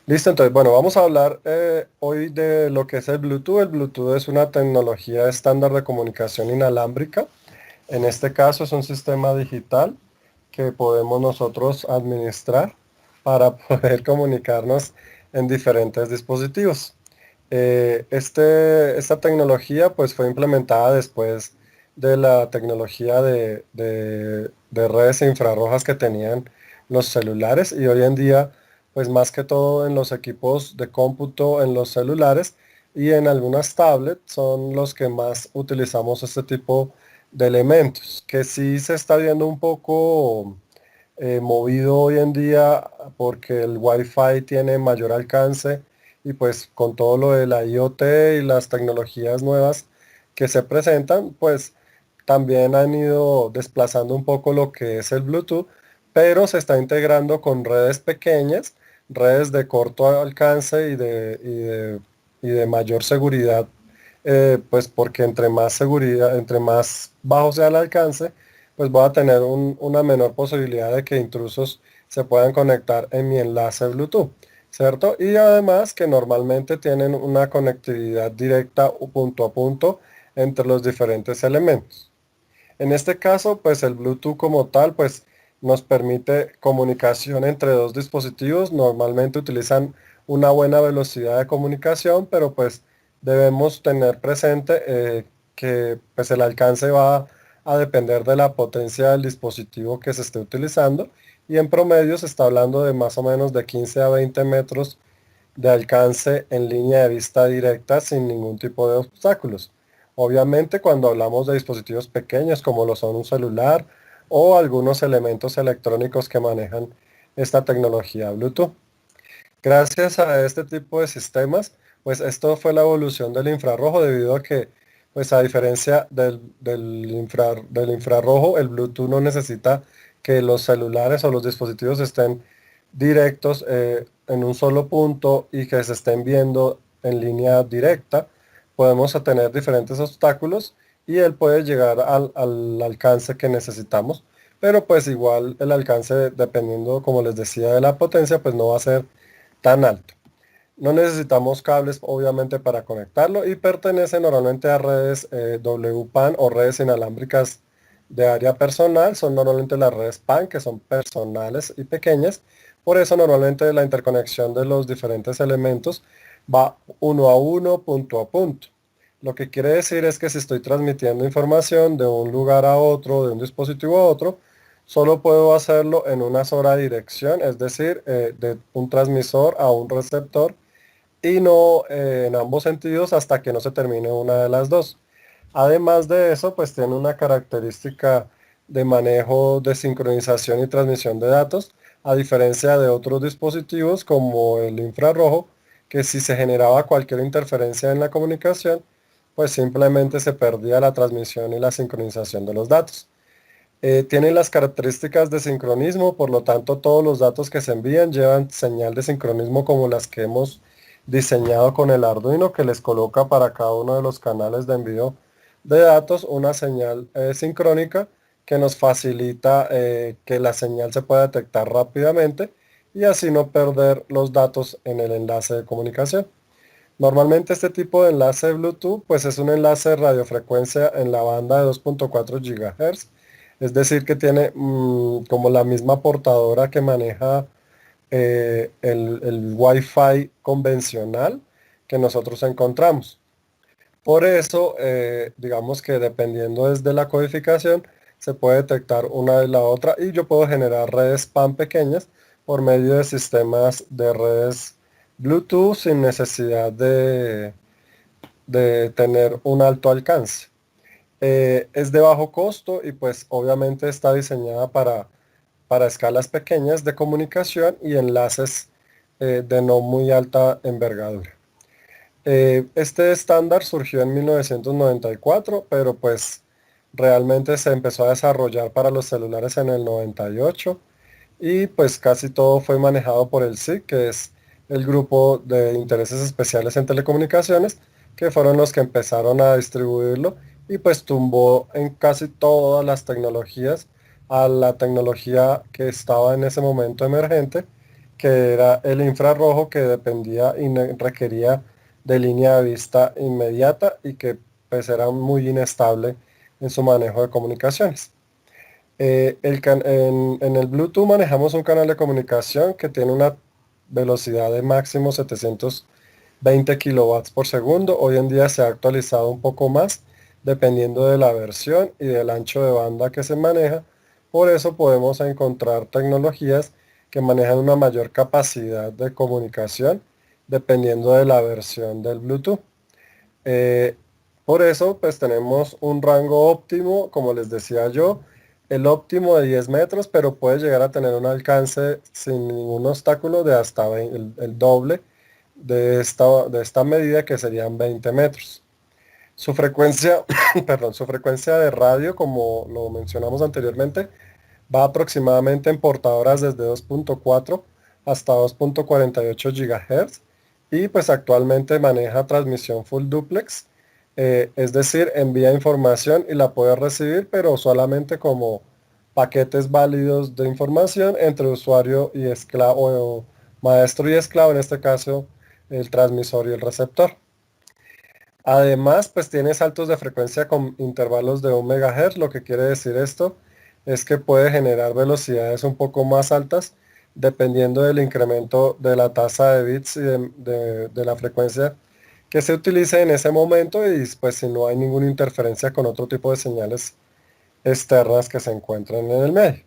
Listo, entonces, bueno, vamos a hablar hoy de lo que es el Bluetooth. El Bluetooth es una tecnología estándar de comunicación inalámbrica. En este caso es un sistema digital que podemos nosotros administrar para poder comunicarnos en diferentes dispositivos. Esta tecnología pues fue implementada después de la tecnología de redes infrarrojas que tenían los celulares y hoy en día pues más que todo en los equipos de cómputo en los celulares y en algunas tablets son los que más utilizamos este tipo de elementos, que sí se está viendo un poco movido hoy en día porque el Wi-Fi tiene mayor alcance y pues con todo lo de la IoT y las tecnologías nuevas que se presentan, pues también han ido desplazando un poco lo que es el Bluetooth, pero se está integrando con redes pequeñas, redes de corto alcance y de mayor seguridad, pues porque entre más seguridad, entre más bajo sea el alcance, pues voy a tener una menor posibilidad de que intrusos se puedan conectar en mi enlace Bluetooth, ¿cierto? Y además que normalmente tienen una conectividad directa o punto a punto entre los diferentes elementos. En este caso, pues el Bluetooth como tal, pues nos permite comunicación entre dos dispositivos. Normalmente utilizan una buena velocidad de comunicación, pero pues debemos tener presente que pues el alcance va a depender de la potencia del dispositivo que se esté utilizando y en promedio se está hablando de más o menos de 15 a 20 metros de alcance en línea de vista directa sin ningún tipo de obstáculos. Obviamente cuando hablamos de dispositivos pequeños como lo son un celular o algunos elementos electrónicos que manejan esta tecnología Bluetooth. Gracias a este tipo de sistemas, pues esto fue la evolución del infrarrojo debido a que, pues a diferencia del infrarrojo, el Bluetooth no necesita que los celulares o los dispositivos estén directos en un solo punto y que se estén viendo en línea directa. Podemos tener diferentes obstáculos y él puede llegar al alcance que necesitamos, pero pues igual el alcance, dependiendo, como les decía, de la potencia, pues no va a ser tan alto. No necesitamos cables, obviamente, para conectarlo y pertenece normalmente a redes WPAN o redes inalámbricas de área personal. Son normalmente las redes PAN, que son personales y pequeñas. Por eso normalmente la interconexión de los diferentes elementos va uno a uno, punto a punto. Lo que quiere decir es que si estoy transmitiendo información de un lugar a otro, de un dispositivo a otro, solo puedo hacerlo en una sola dirección, es decir, de un transmisor a un receptor y no en ambos sentidos hasta que no se termine una de las dos. Además de eso, pues tiene una característica de manejo de sincronización y transmisión de datos, a diferencia de otros dispositivos como el infrarrojo, que si se generaba cualquier interferencia en la comunicación, pues simplemente se perdía la transmisión y la sincronización de los datos. Tiene las características de sincronismo, por lo tanto todos los datos que se envían llevan señal de sincronismo como las que hemos diseñado con el Arduino, que les coloca para cada uno de los canales de envío de datos una señal sincrónica que nos facilita que la señal se pueda detectar rápidamente y así no perder los datos en el enlace de comunicación. Normalmente este tipo de enlace Bluetooth pues es un enlace de radiofrecuencia en la banda de 2.4 GHz, es decir que tiene como la misma portadora que maneja el Wi-Fi convencional que nosotros encontramos. Por eso, digamos que dependiendo desde la codificación, se puede detectar una de la otra y yo puedo generar redes PAN pequeñas por medio de sistemas de redes Bluetooth sin necesidad de tener un alto alcance. Es de bajo costo y pues obviamente está diseñada para escalas pequeñas de comunicación y enlaces de no muy alta envergadura. Este estándar surgió en 1994, pero pues realmente se empezó a desarrollar para los celulares en el 98 y pues casi todo fue manejado por el SIC, que es el grupo de intereses especiales en telecomunicaciones, que fueron los que empezaron a distribuirlo y pues tumbó en casi todas las tecnologías a la tecnología que estaba en ese momento emergente, que era el infrarrojo, que dependía y requería de línea de vista inmediata y que pues era muy inestable en su manejo de comunicaciones. En el Bluetooth manejamos un canal de comunicación que tiene una velocidad de máximo 720 kilovatios por segundo. Hoy en día se ha actualizado un poco más dependiendo de la versión y del ancho de banda que se maneja. Por eso podemos encontrar tecnologías que manejan una mayor capacidad de comunicación dependiendo de la versión del Bluetooth. Eh, por eso, pues tenemos un rango óptimo, como les decía yo, el óptimo de 10 metros, pero puede llegar a tener un alcance sin ningún obstáculo de hasta el doble de esta medida, que serían 20 metros. Su frecuencia, perdón, su frecuencia de radio, como lo mencionamos anteriormente, va aproximadamente en portadoras desde 2.4 hasta 2.48 GHz y pues actualmente maneja transmisión full duplex, es decir, envía información y la puede recibir, pero solamente como paquetes válidos de información entre usuario y esclavo, o maestro y esclavo, en este caso el transmisor y el receptor. Además, pues tiene saltos de frecuencia con intervalos de 1 MHz. Lo que quiere decir esto es que puede generar velocidades un poco más altas dependiendo del incremento de la tasa de bits y de la frecuencia que se utilice en ese momento, y pues si no hay ninguna interferencia con otro tipo de señales externas que se encuentran en el medio.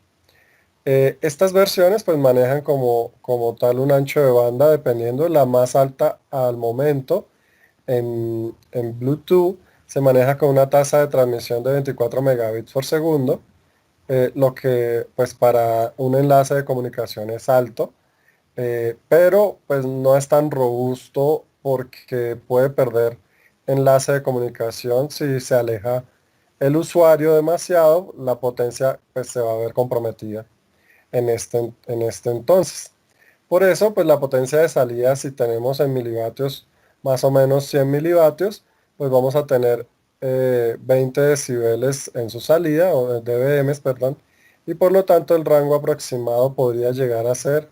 Estas versiones pues manejan como tal un ancho de banda dependiendo. La más alta al momento en Bluetooth se maneja con una tasa de transmisión de 24 megabits por segundo, lo que pues para un enlace de comunicación es alto, pero pues no es tan robusto porque puede perder enlace de comunicación si se aleja el usuario demasiado. La potencia pues se va a ver comprometida en este entonces. Por eso, pues la potencia de salida, si tenemos en milivatios más o menos 100 milivatios, pues vamos a tener 20 decibeles en su salida, o dBm, perdón, y por lo tanto el rango aproximado podría llegar a ser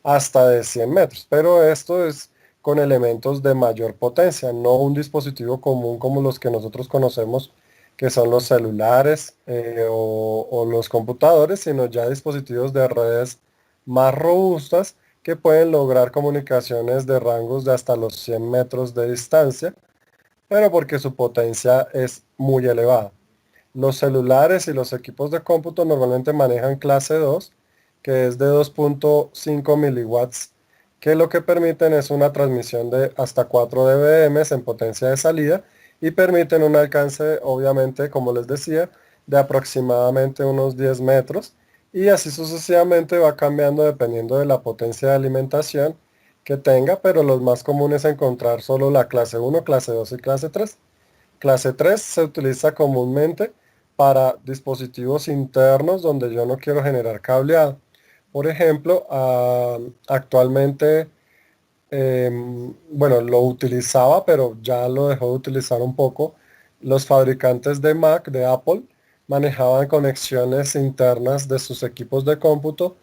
hasta de 100 metros. Pero esto es con elementos de mayor potencia, no un dispositivo común como los que nosotros conocemos, que son los celulares o los computadores, sino ya dispositivos de redes más robustas que pueden lograr comunicaciones de rangos de hasta los 100 metros de distancia, pero porque su potencia es muy elevada. Los celulares y los equipos de cómputo normalmente manejan clase 2, que es de 2.5 miliwatts, que lo que permiten es una transmisión de hasta 4 dBm en potencia de salida y permiten un alcance, obviamente, como les decía, de aproximadamente unos 10 metros, y así sucesivamente va cambiando dependiendo de la potencia de alimentación que tenga, pero los más comunes es encontrar solo la clase 1, clase 2 y clase 3. Clase 3 se utiliza comúnmente para dispositivos internos donde yo no quiero generar cableado. Por ejemplo, actualmente, bueno, lo utilizaba, pero ya lo dejó de utilizar un poco. Los fabricantes de Mac, de Apple, manejaban conexiones internas de sus equipos de cómputo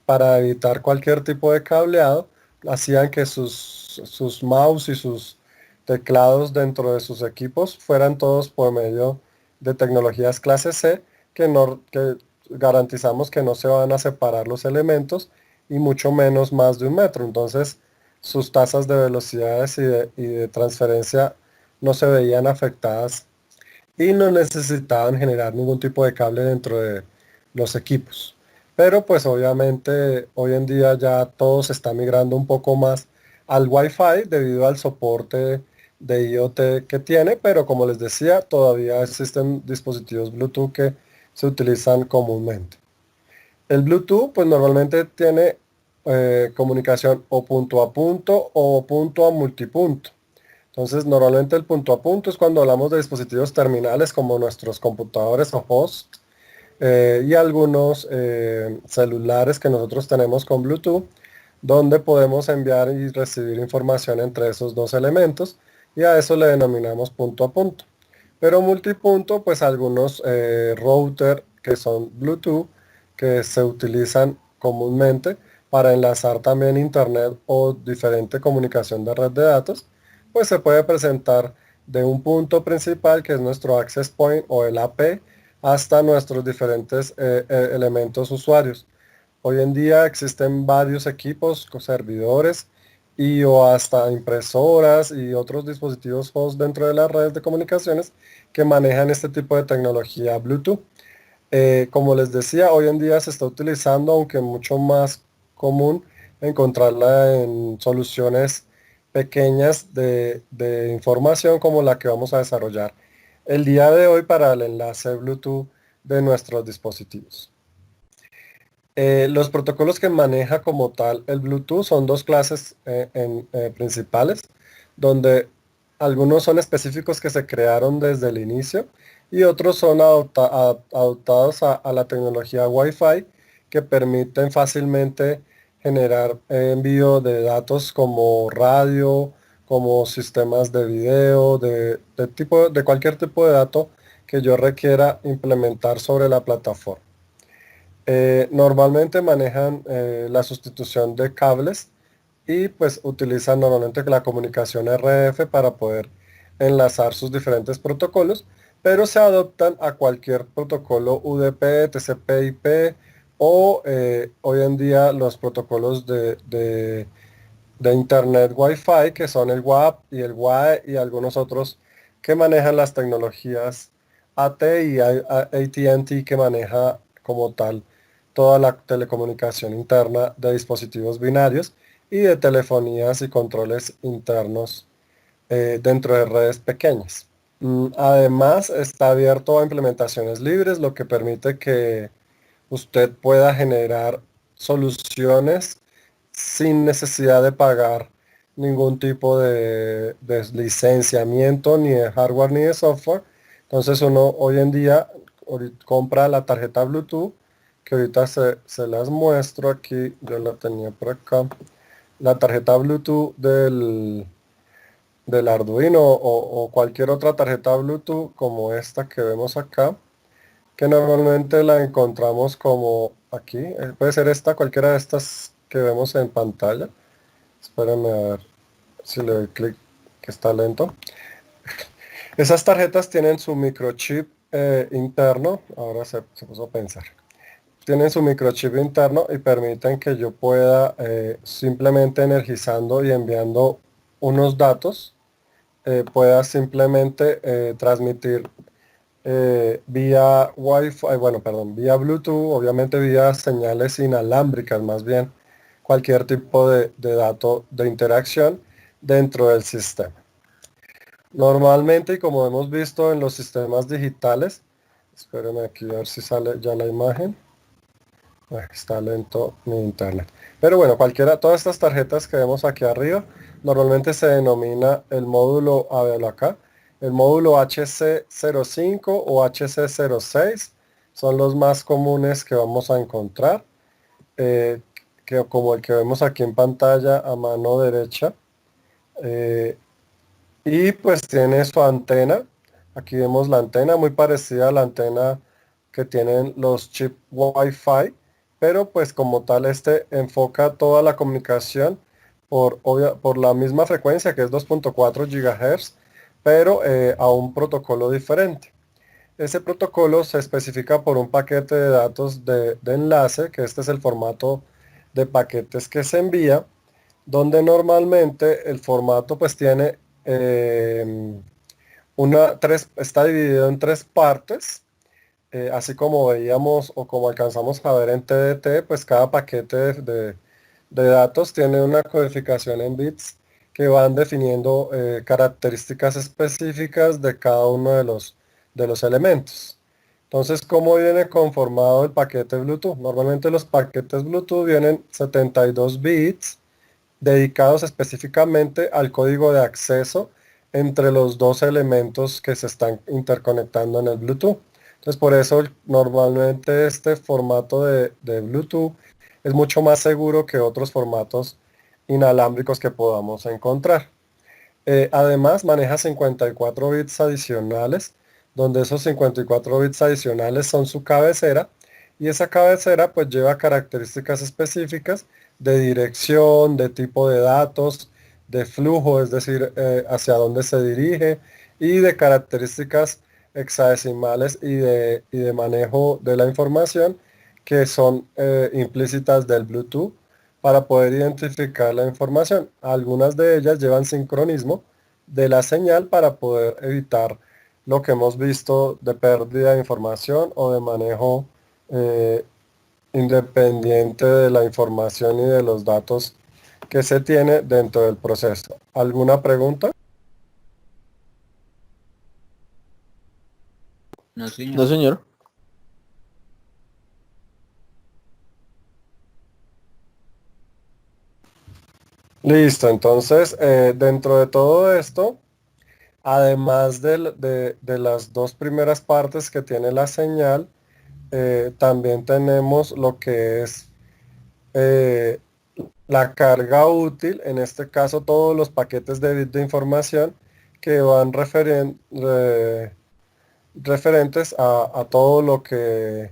para evitar cualquier tipo de cableado. Hacían que sus mouse y sus teclados dentro de sus equipos fueran todos por medio de tecnologías clase C, que garantizamos que no se van a separar los elementos y mucho menos más de 1 metro. Entonces, sus tasas de velocidades y de transferencia no se veían afectadas y no necesitaban generar ningún tipo de cable dentro de los equipos. Pero pues obviamente hoy en día ya todo se está migrando un poco más al Wi-Fi debido al soporte de IoT que tiene, pero como les decía, todavía existen dispositivos Bluetooth que se utilizan comúnmente. El Bluetooth pues normalmente tiene comunicación o punto a punto o punto a multipunto. Entonces, normalmente el punto a punto es cuando hablamos de dispositivos terminales como nuestros computadores o hosts, y algunos celulares que nosotros tenemos con Bluetooth, donde podemos enviar y recibir información entre esos dos elementos, y a eso le denominamos punto a punto. Pero multipunto, pues algunos router que son Bluetooth, que se utilizan comúnmente para enlazar también internet o diferente comunicación de red de datos, pues se puede presentar de un punto principal que es nuestro access point o el AP hasta nuestros diferentes elementos usuarios. Hoy en día existen varios equipos con servidores y o hasta impresoras y otros dispositivos host dentro de las redes de comunicaciones que manejan este tipo de tecnología Bluetooth. Como les decía, hoy en día se está utilizando, aunque mucho más común encontrarla en soluciones pequeñas de información como la que vamos a desarrollar el día de hoy para el enlace Bluetooth de nuestros dispositivos. Los protocolos que maneja como tal el Bluetooth son dos clases principales, donde algunos son específicos que se crearon desde el inicio y otros son adaptados a la tecnología Wi-Fi que permiten fácilmente generar envío de datos como radio, como sistemas de video, de cualquier tipo de dato que yo requiera implementar sobre la plataforma. Normalmente manejan la sustitución de cables y pues utilizan normalmente la comunicación RF para poder enlazar sus diferentes protocolos, pero se adoptan a cualquier protocolo UDP, TCP/IP o hoy en día los protocolos de Internet Wi-Fi que son el WAP y el WAE y algunos otros que manejan las tecnologías AT y AT&T que maneja como tal toda la telecomunicación interna de dispositivos binarios y de telefonías y controles internos dentro de redes pequeñas. Además, está abierto a implementaciones libres, lo que permite que usted pueda generar soluciones sin necesidad de pagar ningún tipo de licenciamiento ni de hardware ni de software. Entonces uno hoy en día compra la tarjeta Bluetooth, que ahorita se las muestro aquí, yo la tenía por acá, la tarjeta Bluetooth del Arduino o cualquier otra tarjeta Bluetooth como esta que vemos acá, que normalmente la encontramos como aquí, puede ser esta, cualquiera de estas que vemos en pantalla. Espérenme a ver si le doy clic, que está lento. Esas tarjetas tienen su microchip interno, ahora se puso a pensar. Tienen su microchip interno y permiten que yo pueda simplemente energizando y enviando unos datos, pueda simplemente transmitir vía Wi-Fi, bueno, perdón, vía Bluetooth, obviamente vía señales inalámbricas, más bien cualquier tipo de dato de interacción dentro del sistema. Normalmente, y como hemos visto en los sistemas digitales, espérenme aquí a ver si sale ya la imagen. Está lento mi internet. Pero bueno, todas estas tarjetas que vemos aquí arriba, normalmente se denomina el módulo, a verlo acá, el módulo HC05 o HC06, son los más comunes que vamos a encontrar, como el que vemos aquí en pantalla a mano derecha. Y pues tiene su antena, aquí vemos la antena muy parecida a la antena que tienen los chips Wi-Fi, pero pues como tal este enfoca toda la comunicación por la misma frecuencia que es 2.4 GHz, pero a un protocolo diferente. Ese protocolo se especifica por un paquete de datos de enlace, que este es el formato de paquetes que se envía, donde normalmente el formato pues tiene está dividido en tres partes, así como veíamos o como alcanzamos a ver en TDT, pues cada paquete de datos tiene una codificación en bits que van definiendo características específicas de cada uno de los elementos. Entonces, ¿cómo viene conformado el paquete Bluetooth? Normalmente los paquetes Bluetooth vienen 72 bits dedicados específicamente al código de acceso entre los dos elementos que se están interconectando en el Bluetooth. Entonces, por eso normalmente este formato de Bluetooth es mucho más seguro que otros formatos inalámbricos que podamos encontrar. Además, maneja 54 bits adicionales, donde esos 54 bits adicionales son su cabecera, y esa cabecera pues lleva características específicas de dirección, de tipo de datos, de flujo, es decir, hacia dónde se dirige, y de características hexadecimales y de manejo de la información que son implícitas del Bluetooth para poder identificar la información. Algunas de ellas llevan sincronismo de la señal para poder evitar lo que hemos visto de pérdida de información o de manejo eh, independiente de la información y de los datos que se tiene dentro del proceso. ¿Alguna pregunta? No, No, señor. señor. Listo, entonces dentro de todo esto, además de las dos primeras partes que tiene la señal, también tenemos lo que es eh, la carga útil, en este caso todos los paquetes de bit de información que van referentes a todo lo que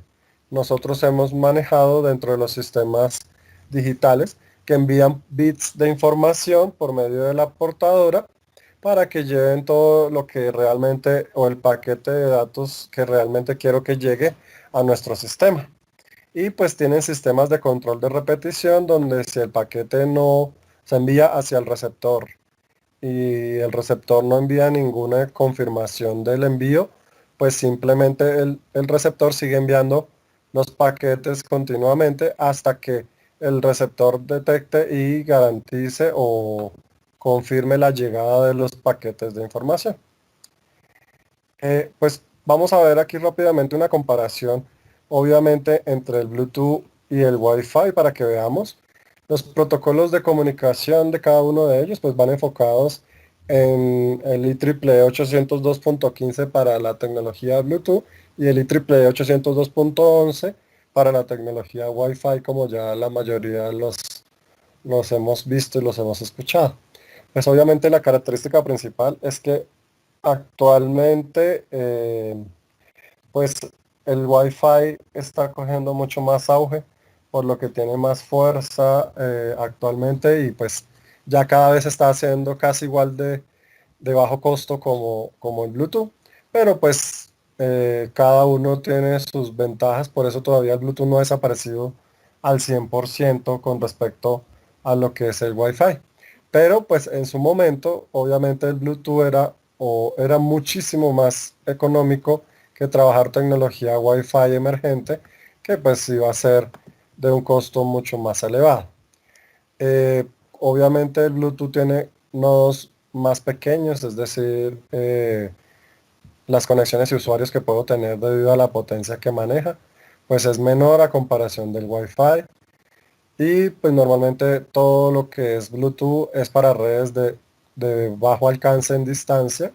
nosotros hemos manejado dentro de los sistemas digitales que envían bits de información por medio de la portadora para que lleven todo lo que realmente o el paquete de datos que realmente quiero que llegue a nuestro sistema. Y pues tienen sistemas de control de repetición donde si el paquete no se envía hacia el receptor y el receptor no envía ninguna confirmación del envío, pues simplemente el receptor sigue enviando los paquetes continuamente hasta que el receptor detecte y garantice o confirme la llegada de los paquetes de información. Pues vamos a ver aquí rápidamente una comparación, obviamente, entre el Bluetooth y el Wi-Fi para que veamos. Los protocolos de comunicación de cada uno de ellos pues van enfocados en el IEEE 802.15 para la tecnología Bluetooth y el IEEE 802.11 para la tecnología Wi-Fi, como ya la mayoría los hemos visto y los hemos escuchado. Pues obviamente la característica principal es que actualmente, pues el Wi-Fi está cogiendo mucho más auge, por lo que tiene más fuerza actualmente y pues ya cada vez está haciendo casi igual de bajo costo como el Bluetooth, pero pues cada uno tiene sus ventajas, por eso todavía el Bluetooth no ha desaparecido al 100% con respecto a lo que es el Wi-Fi. Pero pues en su momento, obviamente el Bluetooth era muchísimo más económico que trabajar tecnología Wi-Fi emergente, que pues iba a ser de un costo mucho más elevado. Obviamente el Bluetooth tiene nodos más pequeños, es decir, las conexiones y usuarios que puedo tener debido a la potencia que maneja, pues es menor a comparación del Wi-Fi. Y pues normalmente todo lo que es Bluetooth es para redes de bajo alcance en distancia,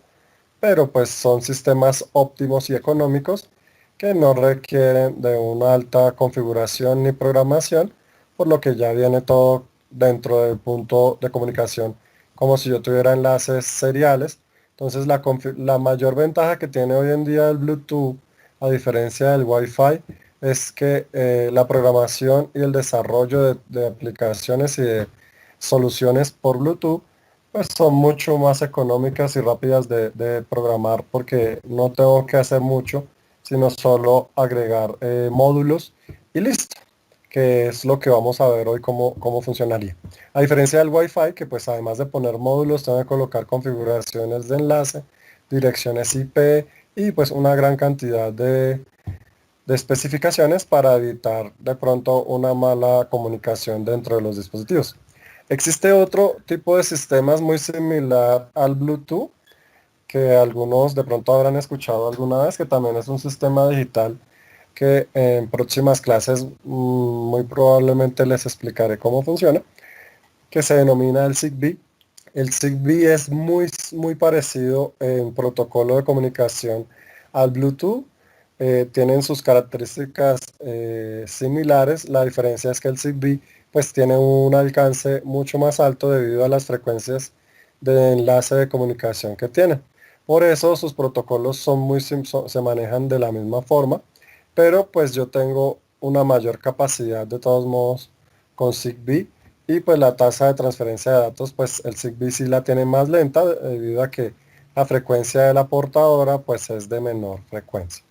pero pues son sistemas óptimos y económicos que no requieren de una alta configuración ni programación, por lo que ya viene todo dentro del punto de comunicación, como si yo tuviera enlaces seriales. Entonces la mayor ventaja que tiene hoy en día el Bluetooth, a diferencia del Wi-Fi, es que la programación y el desarrollo de aplicaciones y de soluciones por Bluetooth pues son mucho más económicas y rápidas de programar porque no tengo que hacer mucho, sino solo agregar módulos y listo, que es lo que vamos a ver hoy cómo funcionaría. A diferencia del Wi-Fi, que pues además de poner módulos, tengo que colocar configuraciones de enlace, direcciones IP y pues una gran cantidad de especificaciones para evitar de pronto una mala comunicación dentro de los dispositivos. Existe otro tipo de sistemas muy similar al Bluetooth que algunos de pronto habrán escuchado alguna vez, que también es un sistema digital que en próximas clases muy probablemente les explicaré cómo funciona, que se denomina el Zigbee. El Zigbee es muy parecido en protocolo de comunicación al Bluetooth. Tienen sus características similares. La diferencia es que el Zigbee pues tiene un alcance mucho más alto debido a las frecuencias de enlace de comunicación que tiene. Por eso sus protocolos se manejan de la misma forma, pero pues yo tengo una mayor capacidad de todos modos con Zigbee Y pues la tasa de transferencia de datos, pues el Zigbee sí la tiene más lenta debido a que la frecuencia de la portadora pues es de menor frecuencia.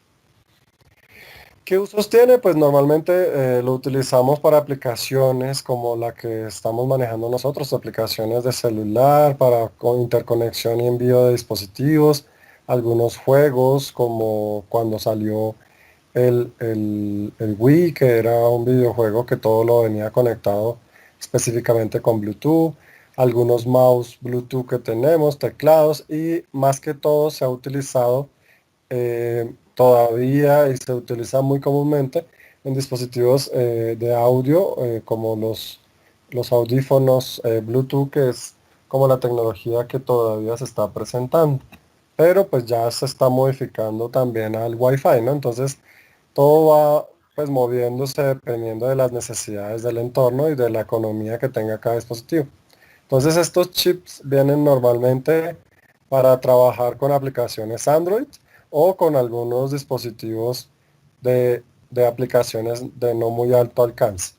¿Qué usos tiene? Pues normalmente lo utilizamos para aplicaciones como la que estamos manejando nosotros, aplicaciones de celular, para interconexión y envío de dispositivos, algunos juegos como cuando salió el Wii, que era un videojuego que todo lo venía conectado específicamente con Bluetooth, algunos mouse Bluetooth que tenemos, teclados y más que todo se ha utilizado todavía y se utiliza muy comúnmente en dispositivos de audio como los audífonos Bluetooth, que es como la tecnología que todavía se está presentando. Pero pues ya se está modificando también al Wi-Fi, ¿no? Entonces todo va pues moviéndose dependiendo de las necesidades del entorno y de la economía que tenga cada dispositivo. Entonces estos chips vienen normalmente para trabajar con aplicaciones Android o con algunos dispositivos de aplicaciones de no muy alto alcance.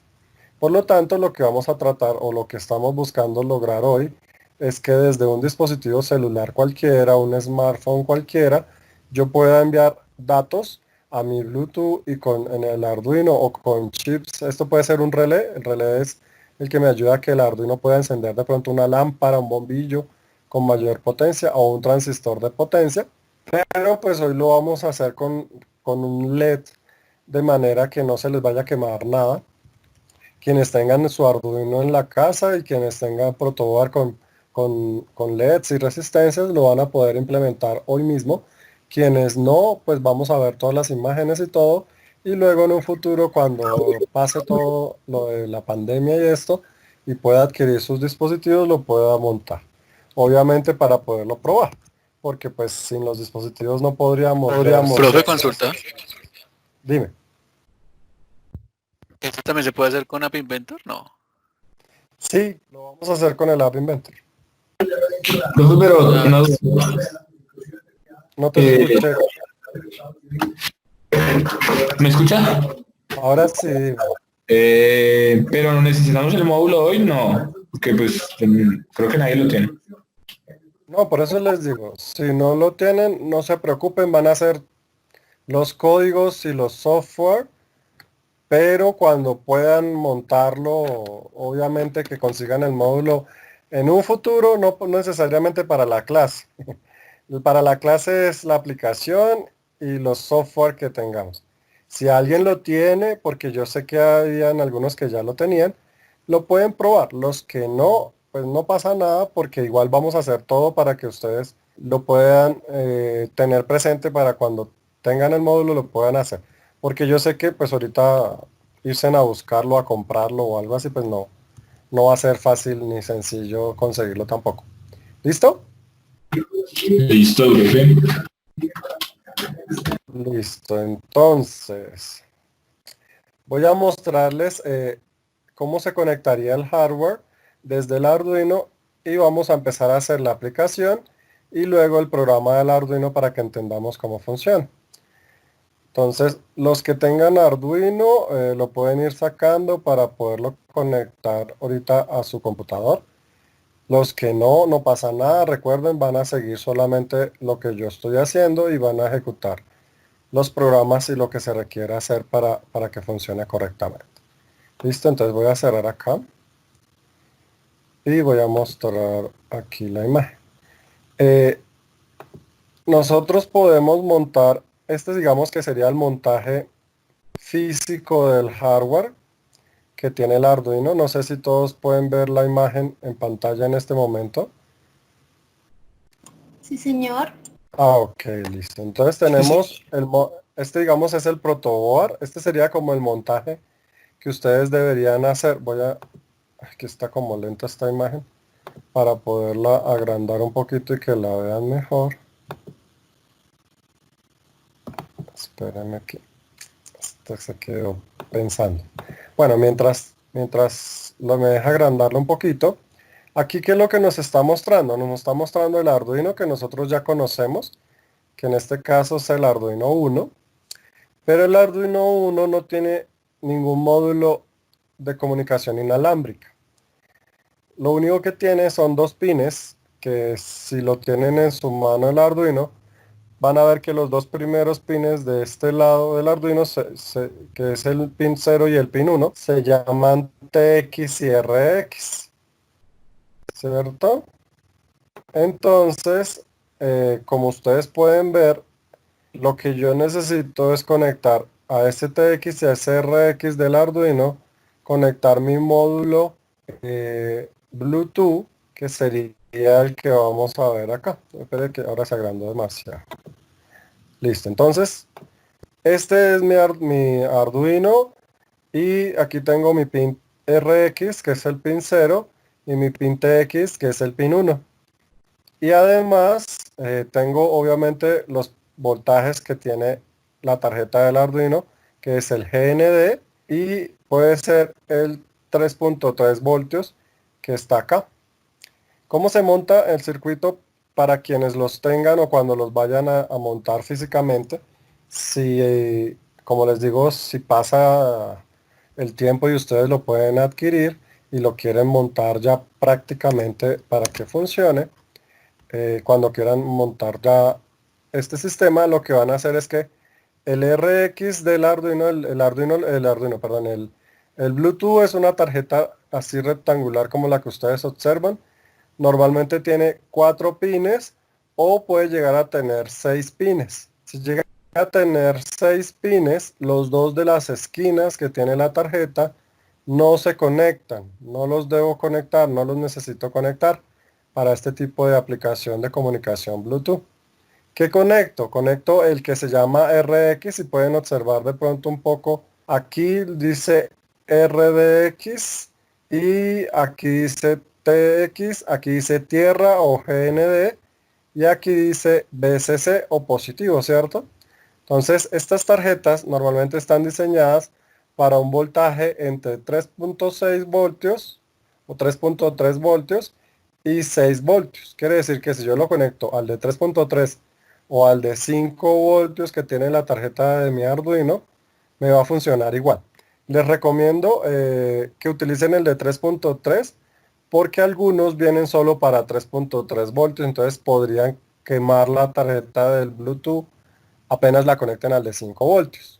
Por lo tanto, lo que vamos a tratar o lo que estamos buscando lograr hoy es que desde un dispositivo celular cualquiera, un smartphone cualquiera, yo pueda enviar datos a mi Bluetooth y en el Arduino o con chips. Esto puede ser un relé. El relé es el que me ayuda a que el Arduino pueda encender de pronto una lámpara, un bombillo con mayor potencia o un transistor de potencia. Pero pues hoy lo vamos a hacer con un LED de manera que no se les vaya a quemar nada. Quienes tengan su Arduino en la casa y quienes tengan protoboard con LEDs y resistencias lo van a poder implementar hoy mismo. Quienes no, pues vamos a ver todas las imágenes y todo. Y luego en un futuro, cuando pase todo lo de la pandemia y esto, y pueda adquirir sus dispositivos, lo pueda montar. Obviamente para poderlo probar, porque pues sin los dispositivos no podríamos ver. Profe, consulta. Dime. ¿Esto también se puede hacer con App Inventor? No. Sí, lo vamos a hacer con el App Inventor. Profe, pero Ah, no, No te eh, escuché. ¿me escucha? Ahora sí, dime. Pero no necesitamos el módulo hoy, no, porque pues creo que nadie lo tiene. No, por eso les digo, si no lo tienen, no se preocupen, van a hacer los códigos y los software, pero cuando puedan montarlo, obviamente que consigan el módulo en un futuro, no necesariamente para la clase. Para la clase es la aplicación y los software que tengamos. Si alguien lo tiene, porque yo sé que habían algunos que ya lo tenían, lo pueden probar. Los que no, pues no pasa nada porque igual vamos a hacer todo para que ustedes lo puedan tener presente para cuando tengan el módulo lo puedan hacer. Porque yo sé que pues ahorita irse a buscarlo, a comprarlo o algo así, pues no va a ser fácil ni sencillo conseguirlo tampoco. ¿Listo? Listo, profe. Listo, entonces voy a mostrarles cómo se conectaría el hardware desde el Arduino y vamos a empezar a hacer la aplicación y luego el programa del Arduino para que entendamos cómo funciona. Entonces, los que tengan Arduino lo pueden ir sacando para poderlo conectar ahorita a su computador. Los que no, no pasa nada. Recuerden, van a seguir solamente lo que yo estoy haciendo y van a ejecutar los programas y lo que se requiere hacer para que funcione correctamente. Listo, entonces voy a cerrar acá y voy a mostrar aquí la imagen. Nosotros podemos montar, este digamos que sería el montaje físico del hardware que tiene el Arduino. No sé si todos pueden ver la imagen en pantalla en este momento. Sí, señor. Ah, ok, listo. Entonces tenemos, este digamos es el protoboard. Este sería como el montaje que ustedes deberían hacer. Aquí está como lenta esta imagen para poderla agrandar un poquito y que la vean mejor. Espérenme que esto se quedó pensando. Bueno, mientras me deja agrandarlo un poquito, aquí qué es lo que nos está mostrando. Nos está mostrando el Arduino que nosotros ya conocemos, que en este caso es el Arduino 1, pero el Arduino 1 no tiene ningún módulo de comunicación inalámbrica. lo único que tiene son dos pines, que si lo tienen en su mano el Arduino, van a ver que los dos primeros pines de este lado del Arduino, que es el pin 0 y el pin 1, se llaman TX y RX, ¿cierto? Entonces, como ustedes pueden ver, lo que yo necesito es conectar a este TX y a ese RX del Arduino, conectar mi módulo Bluetooth, que sería el que vamos a ver acá. Espere que ahora se agrandó demasiado. Listo, entonces, este es mi Arduino y aquí tengo mi pin RX, que es el pin 0, y mi pin TX, que es el pin 1. Y además tengo obviamente los voltajes que tiene la tarjeta del Arduino, que es el GND y puede ser el 3.3 voltios que está acá. ¿Cómo se monta el circuito para quienes los tengan o cuando los vayan a montar físicamente? Si, como les digo, si pasa el tiempo y ustedes lo pueden adquirir y lo quieren montar ya prácticamente para que funcione, cuando quieran montar ya este sistema, lo que van a hacer es que el RX del Arduino, perdón, el Bluetooth es una tarjeta así rectangular como la que ustedes observan. Normalmente tiene 4 pines o puede llegar a tener 6 pines. Si llega a tener 6 pines, los dos de las esquinas que tiene la tarjeta no se conectan. No los debo conectar, no los necesito conectar para este tipo de aplicación de comunicación Bluetooth. ¿Qué conecto? Conecto el que se llama RX y pueden observar de pronto un poco. Aquí dice RDX y aquí dice TX, aquí dice tierra o GND y aquí dice BCC o positivo, ¿cierto? Entonces, estas tarjetas normalmente están diseñadas para un voltaje entre 3.6 voltios o 3.3 voltios y 6 voltios. Quiere decir que si yo lo conecto al de 3.3 o al de 5 voltios que tiene la tarjeta de mi Arduino, me va a funcionar igual. Les recomiendo que utilicen el de 3.3 porque algunos vienen solo para 3.3 voltios, entonces podrían quemar la tarjeta del Bluetooth apenas la conecten al de 5 voltios.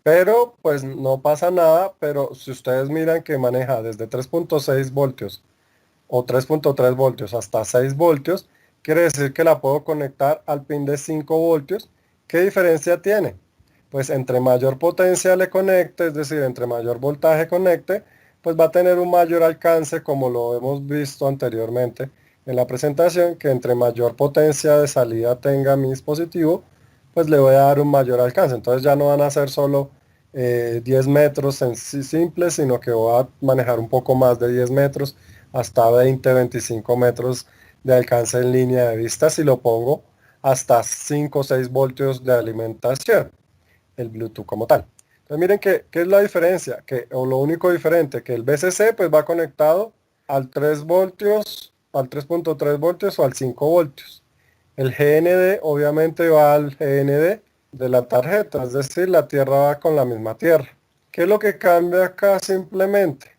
Pero pues no pasa nada, pero si ustedes miran que maneja desde 3.6 voltios o 3.3 voltios hasta 6 voltios, quiere decir que la puedo conectar al pin de 5 voltios. ¿Qué diferencia tiene? Pues entre mayor potencia le conecte, es decir, entre mayor voltaje conecte, pues va a tener un mayor alcance, como lo hemos visto anteriormente en la presentación, que entre mayor potencia de salida tenga mi dispositivo, pues le voy a dar un mayor alcance. Entonces ya no van a ser solo 10 metros en sí simples, sino que voy a manejar un poco más de 10 metros, hasta 20, 25 metros de alcance en línea de vista si lo pongo hasta 5 o 6 voltios de alimentación, el Bluetooth como tal. Entonces miren ¿qué es la diferencia? O lo único diferente, que el BCC pues va conectado al 3 voltios, al 3.3 voltios o al 5 voltios. El GND obviamente va al GND de la tarjeta, es decir, la tierra va con la misma tierra. ¿Qué es lo que cambia acá simplemente?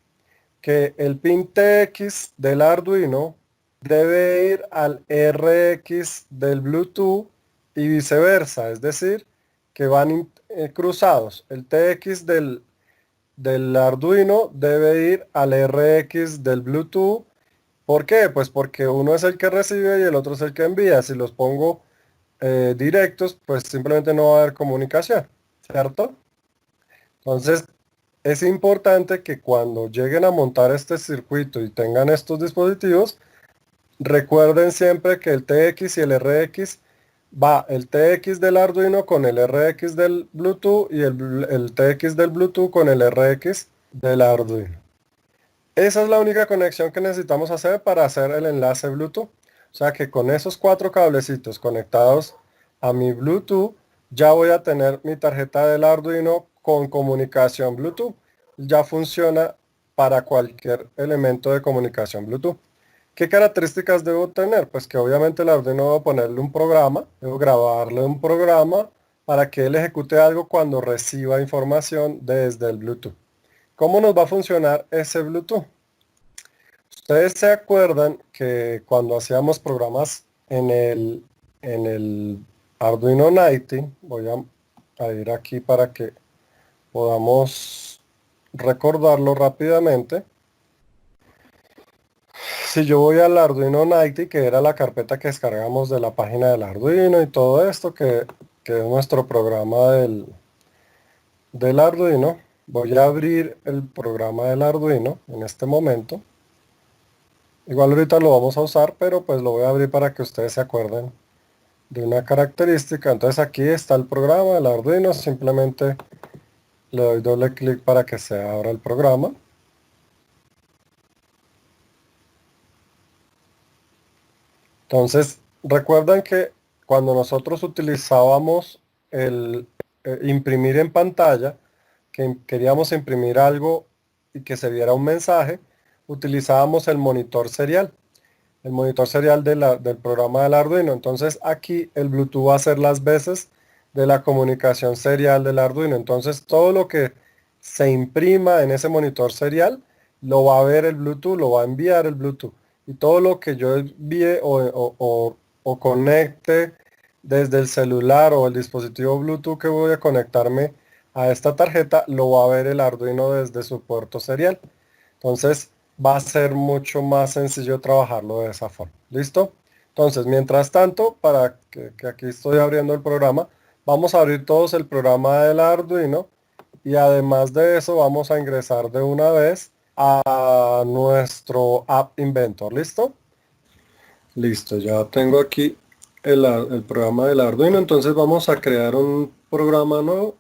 Que el pin TX del Arduino debe ir al RX del Bluetooth y viceversa, es decir, que van cruzados. El TX del Arduino debe ir al RX del Bluetooth. ¿Por qué? Pues porque uno es el que recibe y el otro es el que envía. Si los pongo directos, pues simplemente no va a haber comunicación, ¿cierto? Entonces, es importante que cuando lleguen a montar este circuito y tengan estos dispositivos, recuerden siempre que el TX y el RX va el TX del Arduino con el RX del Bluetooth y el TX del Bluetooth con el RX del Arduino. Esa es la única conexión que necesitamos hacer para hacer el enlace Bluetooth. O sea que con esos 4 cablecitos conectados a mi Bluetooth, ya voy a tener mi tarjeta del Arduino con comunicación Bluetooth. Ya funciona para cualquier elemento de comunicación Bluetooth. ¿Qué características debo tener? Pues que obviamente el Arduino debo ponerle un programa, debo grabarle un programa para que él ejecute algo cuando reciba información desde el Bluetooth. ¿Cómo nos va a funcionar ese Bluetooth? Ustedes se acuerdan que cuando hacíamos programas en el Arduino 90, voy a ir aquí para que podamos recordarlo rápidamente. Si yo voy al Arduino 90, que era la carpeta que descargamos de la página del Arduino y todo esto, que es nuestro programa del Arduino, voy a abrir el programa del Arduino en este momento. Igual ahorita lo vamos a usar, pero pues lo voy a abrir para que ustedes se acuerden de una característica. Entonces aquí está el programa del Arduino, simplemente le doy doble clic para que se abra el programa. Entonces, recuerden que cuando nosotros utilizábamos el imprimir en pantalla, que queríamos imprimir algo y que se viera un mensaje, utilizábamos el monitor serial. El monitor serial del programa del Arduino. Entonces aquí el Bluetooth va a hacer las veces de la comunicación serial del Arduino. Entonces todo lo que se imprima en ese monitor serial lo va a ver el Bluetooth, lo va a enviar el Bluetooth. Y todo lo que yo envíe o conecte desde el celular o el dispositivo Bluetooth que voy a conectarme a esta tarjeta, lo va a ver el Arduino desde su puerto serial. Entonces va a ser mucho más sencillo trabajarlo de esa forma. ¿Listo? Entonces, mientras tanto, para que aquí estoy abriendo el programa, vamos a abrir todos el programa del Arduino y además de eso vamos a ingresar de una vez a nuestro App Inventor. ¿Listo? Listo, ya tengo aquí el programa del Arduino, entonces vamos a crear un programa nuevo.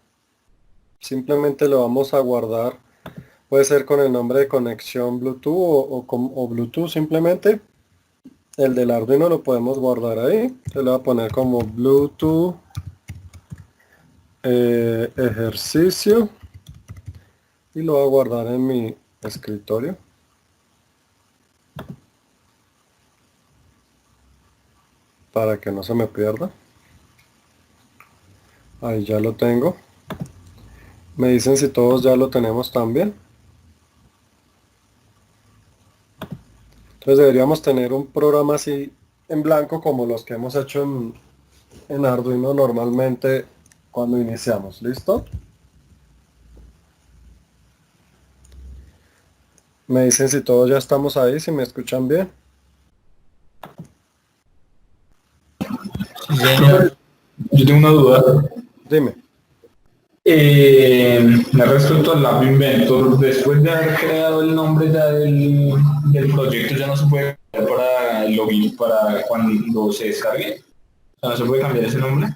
Simplemente lo vamos a guardar. Puede ser con el nombre de conexión Bluetooth o Bluetooth simplemente. El del Arduino lo podemos guardar ahí. Se lo voy a poner como Bluetooth ejercicio. Y lo voy a guardar en mi escritorio. Para que no se me pierda. Ahí ya lo tengo. Me dicen si todos ya lo tenemos también. Entonces deberíamos tener un programa así en blanco como los que hemos hecho en Arduino normalmente cuando iniciamos. ¿Listo? Me dicen si todos ya estamos ahí, si me escuchan bien. Yo tengo una duda. Dime. Respecto al Lab Inventor, después de haber creado el nombre ya del proyecto, ya no se puede cambiar para el login, para cuando se descargue. O sea, no se puede cambiar ese nombre.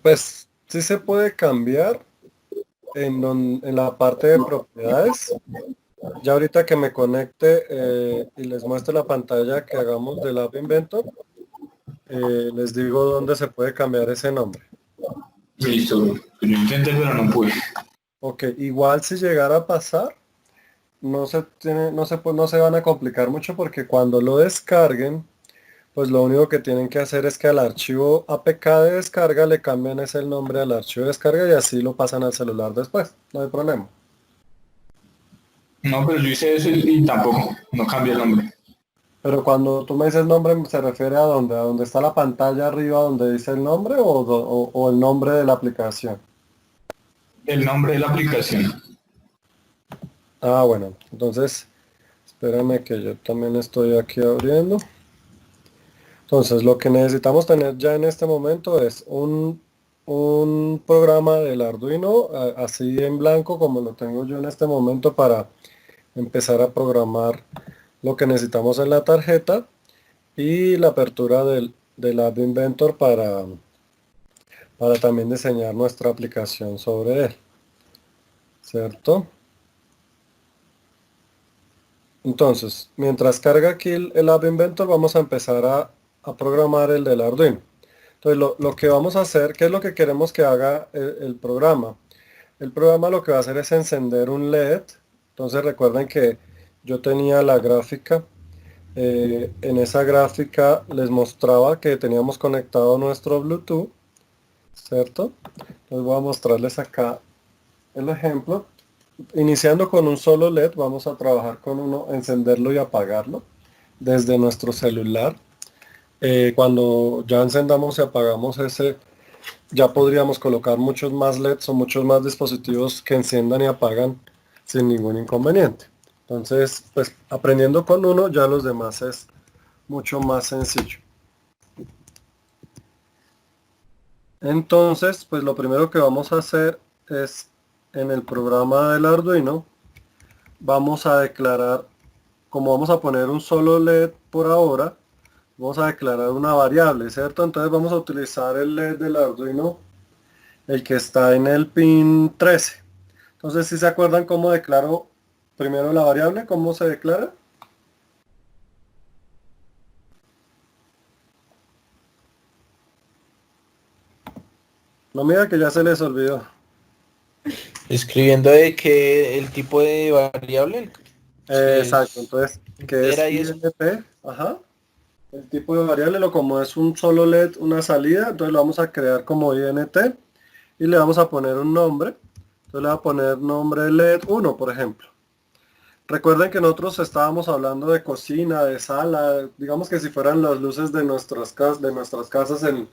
Pues sí se puede cambiar en la parte de propiedades. Ya ahorita que me conecte y les muestre la pantalla que hagamos del App Inventor, les digo dónde se puede cambiar ese nombre. Listo. Yo intenté, pero no pude. Ok, igual si llegara a pasar, no se van a complicar mucho porque cuando lo descarguen, pues lo único que tienen que hacer es que al archivo APK de descarga le cambian ese el nombre al archivo de descarga y así lo pasan al celular después. No hay problema. No, pero yo hice eso y tampoco, no cambia el nombre. Pero cuando tú me dices nombre, ¿se refiere a dónde? ¿A dónde está la pantalla arriba donde dice el nombre o el nombre de la aplicación? El nombre de la aplicación. Ah, bueno, entonces, espérame que yo también estoy aquí abriendo. Entonces, lo que necesitamos tener ya en este momento es un programa del Arduino, así en blanco como lo tengo yo en este momento para empezar a programar lo que necesitamos en la tarjeta y la apertura del App Inventor para también diseñar nuestra aplicación sobre él. ¿Cierto? Entonces, mientras carga aquí el App Inventor, vamos a empezar a programar el del Arduino. Entonces, lo que vamos a hacer, ¿qué es lo que queremos que haga el programa? El programa lo que va a hacer es encender un LED. Entonces, recuerden que yo tenía la gráfica. En esa gráfica les mostraba que teníamos conectado nuestro Bluetooth, ¿cierto? Entonces voy a mostrarles acá el ejemplo. iniciando con un solo LED, vamos a trabajar con uno, encenderlo y apagarlo desde nuestro celular. Cuando ya encendamos y apagamos ese, ya podríamos colocar muchos más LEDs o muchos más dispositivos que enciendan y apagan sin ningún inconveniente. Entonces, pues aprendiendo con uno, ya los demás es mucho más sencillo. Entonces, pues lo primero que vamos a hacer es en el programa del Arduino, vamos a declarar, como vamos a poner un solo LED por ahora, vamos a declarar una variable, ¿cierto? Entonces vamos a utilizar el LED del Arduino, el que está en el pin 13. Entonces, si se acuerdan cómo declaro primero la variable, ¿cómo se declara? No, mira que ya se les olvidó. Escribiendo de que el tipo de variable. Exacto, entonces, que es Era y eso. INT, ajá. El tipo de variable, lo como es un solo LED, una salida, entonces lo vamos a crear como INT y le vamos a poner un nombre. Entonces le voy a poner nombre LED 1, por ejemplo. Recuerden que nosotros estábamos hablando de cocina, de sala, digamos que si fueran las luces de nuestras casas en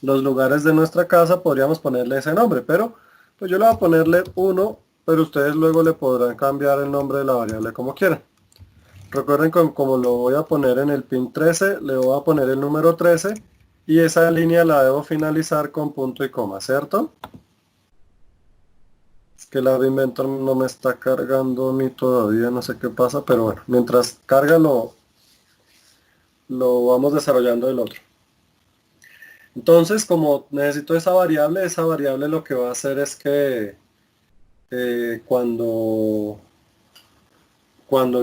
los lugares de nuestra casa, podríamos ponerle ese nombre, pero pues yo le voy a poner LED 1, pero ustedes luego le podrán cambiar el nombre de la variable como quieran. Recuerden que como lo voy a poner en el pin 13, le voy a poner el número 13 y esa línea la debo finalizar con punto y coma, ¿cierto? Es que la Inventor no me está cargando ni todavía, no sé qué pasa, pero bueno, mientras carga lo vamos desarrollando el otro. Entonces, como necesito esa variable lo que va a hacer es que cuando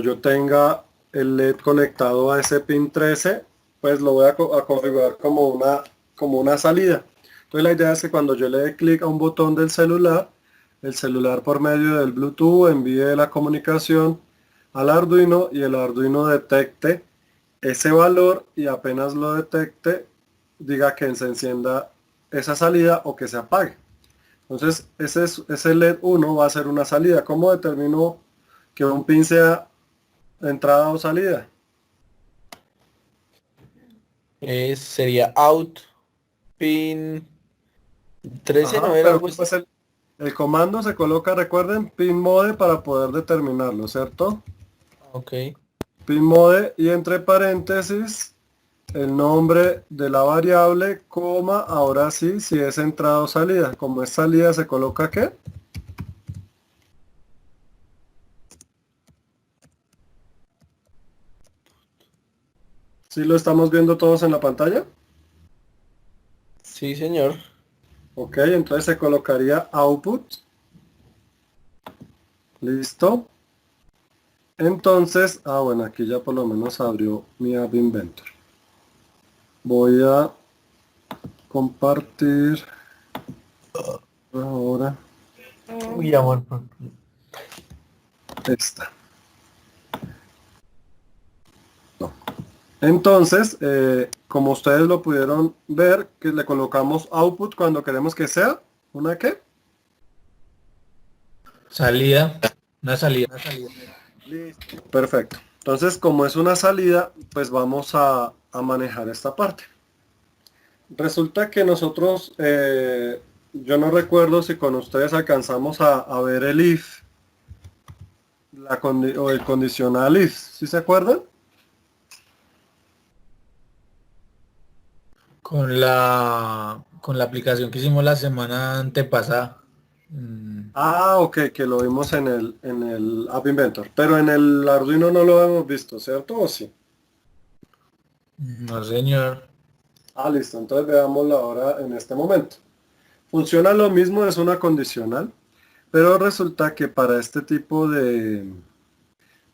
yo tenga el LED conectado a ese pin 13, pues lo voy a configurar como una salida. Entonces la idea es que cuando yo le dé clic a un botón del celular, el celular por medio del Bluetooth envíe la comunicación al Arduino y el Arduino detecte ese valor y apenas lo detecte, diga que se encienda esa salida o que se apague. Entonces ese LED 1 va a ser una salida. ¿Cómo determino que un pin sea entrada o salida? Sería out pin 13, Ajá, ¿no era pero algo así? pues el comando se coloca, recuerden, pin mode para poder determinarlo, ¿cierto? Ok. Pin mode y entre paréntesis el nombre de la variable, coma, ahora sí, si es entrada o salida. Como es salida, se coloca ¿qué? ¿Sí lo estamos viendo todos en la pantalla? Sí, señor. Ok, entonces se colocaría output. Listo. Entonces, bueno, aquí ya por lo menos abrió mi App Inventor. Voy a compartir ahora Uy, amor. esta. No. Entonces, como ustedes lo pudieron ver, que le colocamos output cuando queremos que sea una ¿qué? Salida, una salida. Listo. Perfecto. Entonces, como es una salida, pues vamos a manejar esta parte. Resulta que nosotros, yo no recuerdo si con ustedes alcanzamos a ver el if, o el condicional if, ¿sí se acuerdan? Con la aplicación que hicimos la semana antepasada. Ok, que lo vimos en el App Inventor, pero en el Arduino no lo hemos visto, ¿cierto? ¿O sí? No, señor. Listo, entonces veámoslo ahora en este momento. Funciona lo mismo, es una condicional, pero resulta que para este tipo de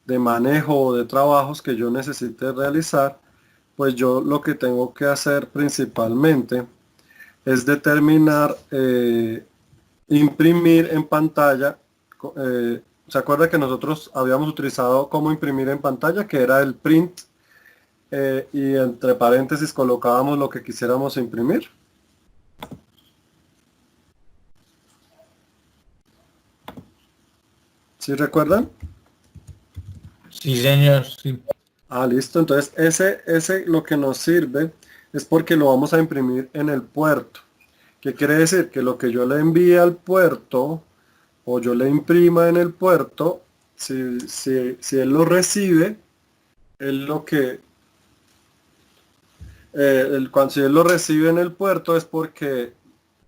manejo o de trabajos que yo necesite realizar, pues yo lo que tengo que hacer principalmente es determinar, imprimir en pantalla. ¿Se acuerda que nosotros habíamos utilizado cómo imprimir en pantalla? Que era el print, y entre paréntesis colocábamos lo que quisiéramos imprimir. ¿Sí recuerdan? Sí, señor. Sí. Ah, listo. Entonces ese lo que nos sirve es porque lo vamos a imprimir en el puerto. ¿Qué quiere decir? Que lo que yo le envíe al puerto o yo le imprima en el puerto, si él lo recibe, él lo que si él lo recibe en el puerto es porque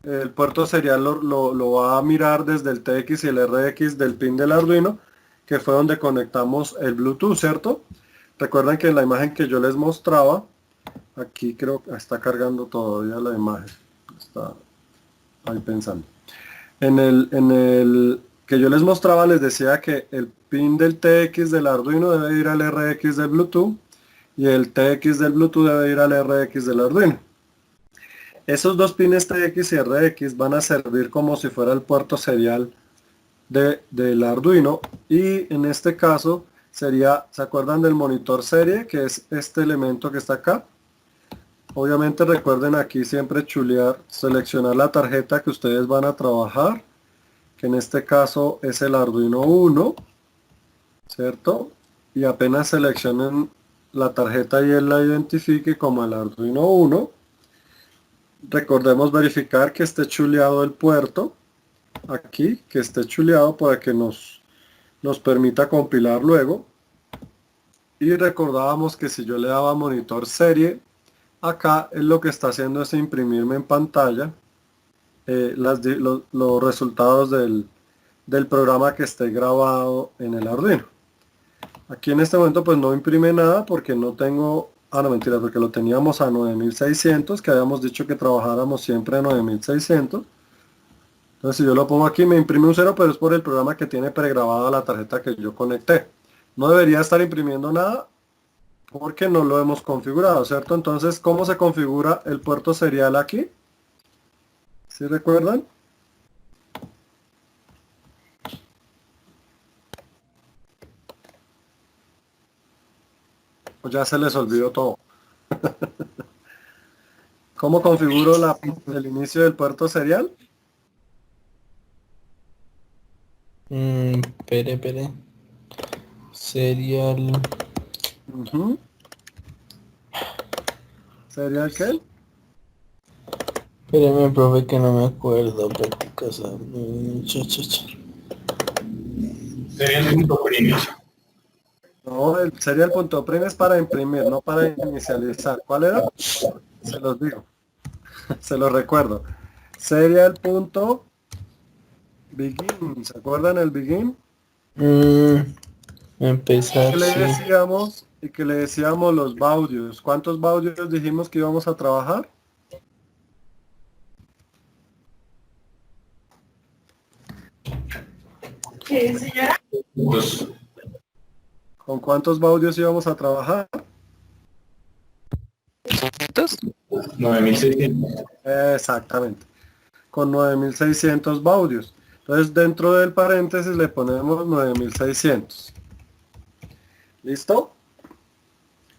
el puerto serial lo va a mirar desde el TX y el RX del pin del Arduino, que fue donde conectamos el Bluetooth, ¿cierto? Recuerden que en la imagen que yo les mostraba, aquí creo que está cargando todavía la imagen, está ahí pensando. En el que yo les mostraba les decía que el pin del TX del Arduino debe ir al RX del Bluetooth y el TX del Bluetooth debe ir al RX del Arduino. Esos dos pines TX y RX van a servir como si fuera el puerto serial del Arduino, y en este caso sería, ¿se acuerdan del monitor serie? Que es este elemento que está acá. Obviamente recuerden aquí siempre chulear, seleccionar la tarjeta que ustedes van a trabajar, que en este caso es el Arduino 1, ¿cierto? Y apenas seleccionen la tarjeta y él la identifique como el Arduino 1, recordemos verificar que esté chuleado el puerto, aquí, que esté chuleado para que nos permita compilar luego. Y recordábamos que si yo le daba monitor serie, acá él lo que está haciendo es imprimirme en pantalla los resultados del programa que esté grabado en el Arduino. Aquí en este momento pues no imprime nada porque no tengo, no mentira, porque lo teníamos a 9600, que habíamos dicho que trabajáramos siempre a 9600. Entonces si yo lo pongo aquí me imprime un 0, pero es por el programa que tiene pregrabada la tarjeta que yo conecté. No debería estar imprimiendo nada porque no lo hemos configurado, ¿cierto? Entonces, ¿cómo se configura el puerto serial aquí? ¿Sí recuerdan? O ya se les olvidó todo. ¿Cómo configuro el inicio del puerto serial? Espere. Serial. ¿Serial qué? Espéreme, profe, que no me acuerdo. Prácticas. Sería el punto primo. No, el serial punto prim es para imprimir, no para inicializar. ¿Cuál era? Se los digo. Se los recuerdo. Serial punto begin. ¿Se acuerdan el begin? Empezar, Que le sí. decíamos y que le decíamos los baudios. ¿Cuántos baudios dijimos que íbamos a trabajar? ¿Qué, señora? Dos. ¿Con cuántos baudios íbamos a trabajar? 600. 9600. Exactamente. Con 9600 baudios. Entonces dentro del paréntesis le ponemos 9600. ¿Listo?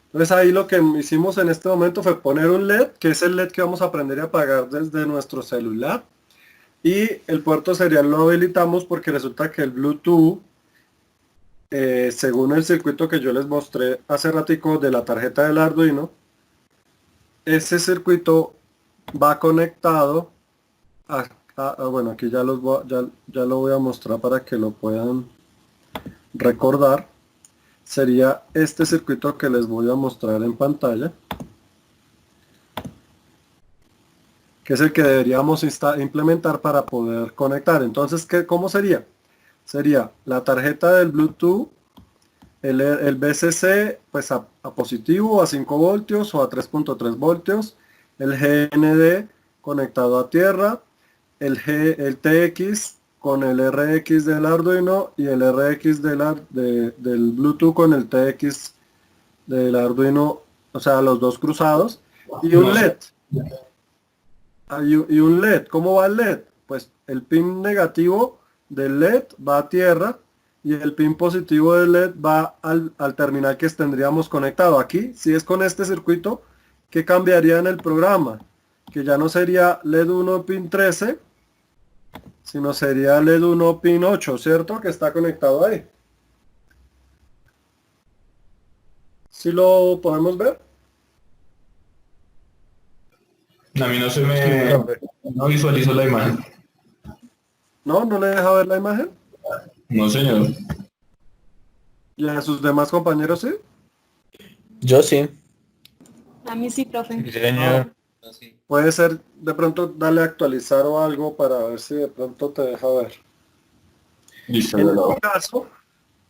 Entonces ahí lo que hicimos en este momento fue poner un LED, que es el LED que vamos a aprender a apagar desde nuestro celular. Y el puerto serial lo habilitamos porque resulta que el Bluetooth, según el circuito que yo les mostré hace ratico de la tarjeta del Arduino, ese circuito va conectado bueno, aquí ya lo voy a mostrar para que lo puedan recordar. Sería este circuito que les voy a mostrar en pantalla, que es el que deberíamos implementar para poder conectar. Entonces, ¿cómo sería? Sería la tarjeta del Bluetooth, el VCC pues a positivo, a 5 voltios o a 3.3 voltios, el GND conectado a tierra, el TX con el RX del Arduino y el RX del Bluetooth con el TX del Arduino, o sea, los dos cruzados, y un LED. Y un LED, ¿cómo va el LED? Pues el pin negativo del LED va a tierra y el pin positivo del LED va al terminal que tendríamos conectado. Aquí, si es con este circuito, ¿qué cambiaría en el programa? Que ya no sería LED 1 pin 13, sino sería LED 1 pin 8, ¿cierto? Que está conectado ahí. ¿Sí lo podemos ver? A mí no se me... No visualizo la imagen. ¿No? ¿No le deja ver la imagen? No, señor. ¿Y a sus demás compañeros sí? Yo sí. A mí sí, profe. Sí, señor. Puede ser de pronto darle a actualizar o algo para ver si de pronto te deja ver. Listo,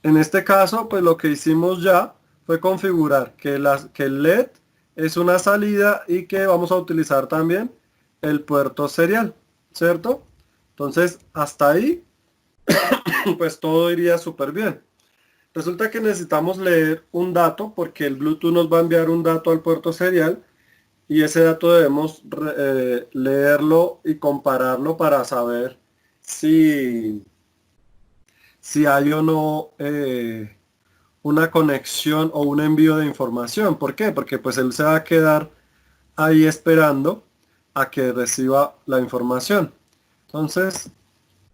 En este caso, pues lo que hicimos ya fue configurar que el LED es una salida y que vamos a utilizar también el puerto serial, ¿cierto? Entonces, hasta ahí, pues todo iría súper bien. Resulta que necesitamos leer un dato porque el Bluetooth nos va a enviar un dato al puerto serial y ese dato debemos leerlo y compararlo para saber si hay o no una conexión o un envío de información. ¿Por qué? Porque pues él se va a quedar ahí esperando a que reciba la información. Entonces,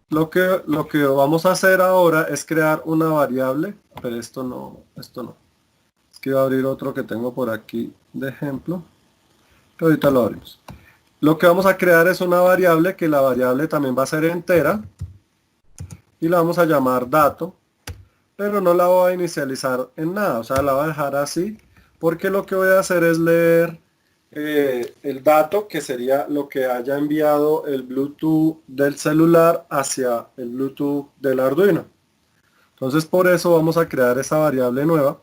lo que vamos a hacer ahora es crear una variable, pero esto no. Es que voy a abrir otro que tengo por aquí de ejemplo. Pero ahorita lo abrimos. Lo que vamos a crear es una variable que la variable también va a ser entera y la vamos a llamar dato, pero no la voy a inicializar en nada, o sea, la voy a dejar así porque lo que voy a hacer es leer el dato, que sería lo que haya enviado el Bluetooth del celular hacia el Bluetooth del Arduino. Entonces por eso vamos a crear esa variable nueva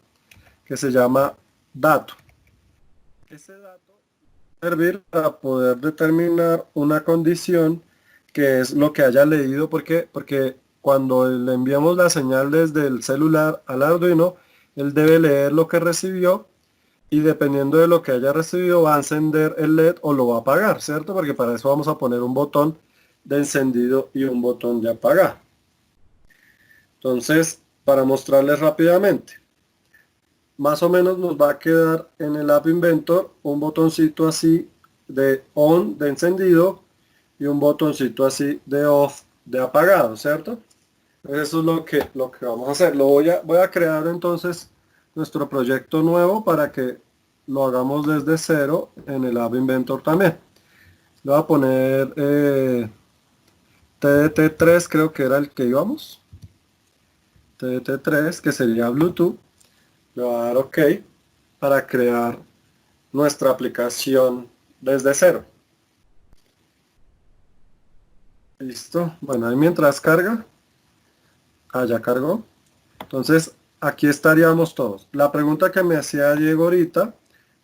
que se llama dato. Ese dato va a servir para poder determinar una condición que es lo que haya leído. ¿Por qué? Porque cuando le enviamos la señal desde el celular al Arduino, él debe leer lo que recibió y dependiendo de lo que haya recibido va a encender el LED o lo va a apagar, ¿cierto? Porque para eso vamos a poner un botón de encendido y un botón de apagar. Entonces, para mostrarles rápidamente, más o menos nos va a quedar en el App Inventor un botoncito así de on, de encendido, y un botoncito así de off, de apagado, ¿cierto? Eso es lo que vamos a hacer. Voy a crear entonces nuestro proyecto nuevo para que lo hagamos desde cero en el App Inventor también. Le voy a poner TDT3, creo que era el que íbamos. TDT3, que sería Bluetooth. Le voy a dar OK para crear nuestra aplicación desde cero. Listo. Bueno, ahí mientras carga. Ya cargó. Entonces, aquí estaríamos todos. La pregunta que me hacía Diego ahorita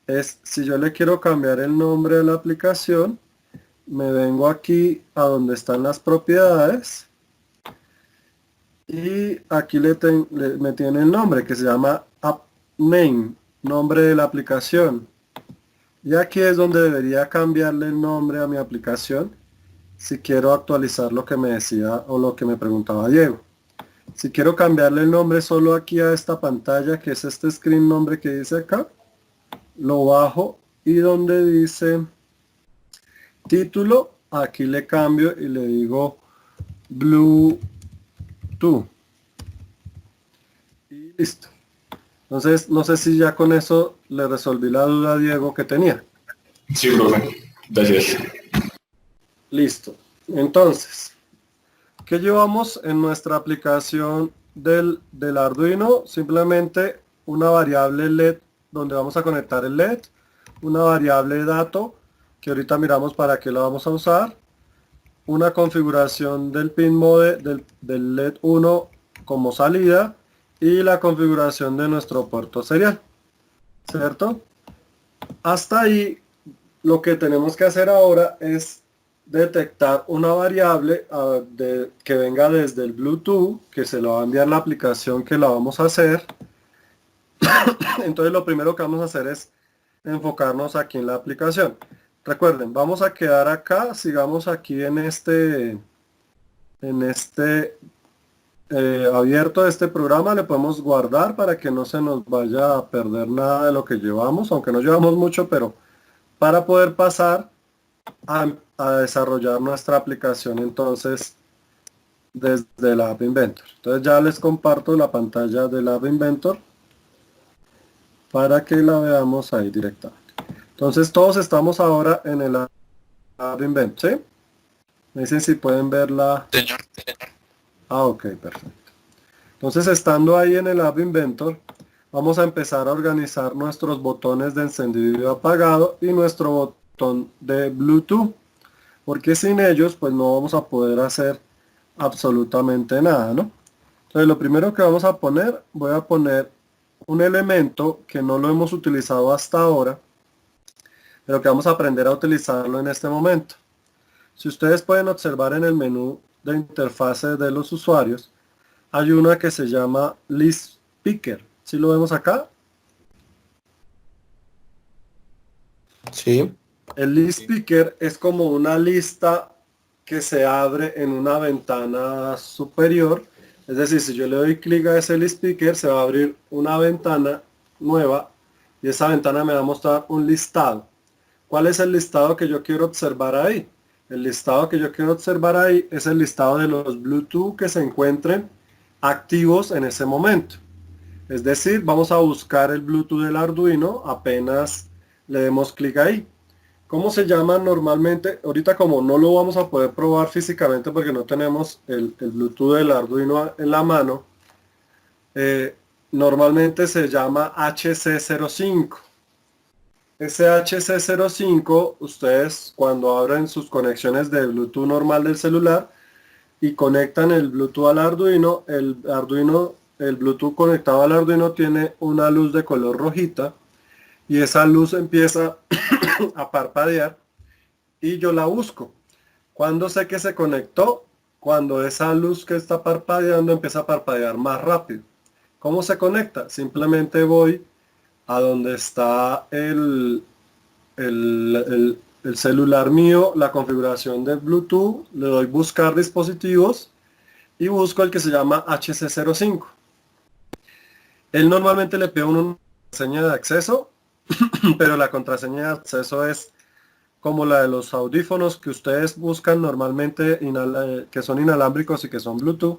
es si yo le quiero cambiar el nombre de la aplicación. Me vengo aquí a donde están las propiedades. Y aquí me tiene el nombre que se llama App Name, nombre de la aplicación. Y aquí es donde debería cambiarle el nombre a mi aplicación si quiero actualizar lo que me decía o lo que me preguntaba Diego. Si quiero cambiarle el nombre solo aquí a esta pantalla, que es este screen nombre que dice acá, lo bajo y donde dice título, aquí le cambio y le digo Bluetooth. Y listo. Entonces, no sé si ya con eso le resolví la duda a Diego que tenía. Sí, profe. Gracias. Listo. Entonces, ¿qué llevamos en nuestra aplicación del Arduino? Simplemente una variable LED donde vamos a conectar el LED, una variable dato que ahorita miramos para qué la vamos a usar, una configuración del pin mode del LED 1 como salida y la configuración de nuestro puerto serial, ¿cierto? Hasta ahí lo que tenemos que hacer ahora es detectar una variable que venga desde el Bluetooth, que se lo va a enviar la aplicación que la vamos a hacer. Entonces lo primero que vamos a hacer es enfocarnos aquí en la aplicación. Recuerden, vamos a quedar acá, sigamos aquí en este abierto de este programa, le podemos guardar para que no se nos vaya a perder nada de lo que llevamos, aunque no llevamos mucho, pero para poder pasar a desarrollar nuestra aplicación entonces desde el App Inventor. Entonces ya les comparto la pantalla del App Inventor para que la veamos ahí directamente. Entonces todos estamos ahora en el App Inventor, ¿sí? Me dicen si pueden verla. Señor. Ah, ok, perfecto. Entonces estando ahí en el App Inventor, vamos a empezar a organizar nuestros botones de encendido y apagado y nuestro botón de Bluetooth, porque sin ellos pues no vamos a poder hacer absolutamente nada, ¿no? Entonces lo primero que vamos a poner, voy a poner un elemento que no lo hemos utilizado hasta ahora, pero que vamos a aprender a utilizarlo en este momento. Si ustedes pueden observar en el menú de interfase de los usuarios, hay una que se llama List Picker. ¿Sí lo vemos acá? Sí. El List Picker es como una lista que se abre en una ventana superior. Es decir, si yo le doy clic a ese List Picker, se va a abrir una ventana nueva y esa ventana me va a mostrar un listado. ¿Cuál es el listado que yo quiero observar ahí? El listado que yo quiero observar ahí es el listado de los Bluetooth que se encuentren activos en ese momento. Es decir, vamos a buscar el Bluetooth del Arduino apenas le demos clic ahí. ¿Cómo se llama normalmente? Ahorita como no lo vamos a poder probar físicamente porque no tenemos el Bluetooth del Arduino en la mano, normalmente se llama HC05. Ese HC05, ustedes cuando abren sus conexiones de Bluetooth normal del celular y conectan el Bluetooth al Arduino, el Bluetooth conectado al Arduino tiene una luz de color rojita y esa luz empieza a parpadear y yo la busco. ¿Cuándo sé que se conectó? Cuando esa luz que está parpadeando empieza a parpadear más rápido. ¿Cómo se conecta? Simplemente voy a donde está el celular mío, la configuración de Bluetooth, le doy buscar dispositivos y busco el que se llama HC05. Él normalmente le pide una contraseña de acceso, pero la contraseña de acceso es como la de los audífonos que ustedes buscan normalmente, que son inalámbricos y que son Bluetooth,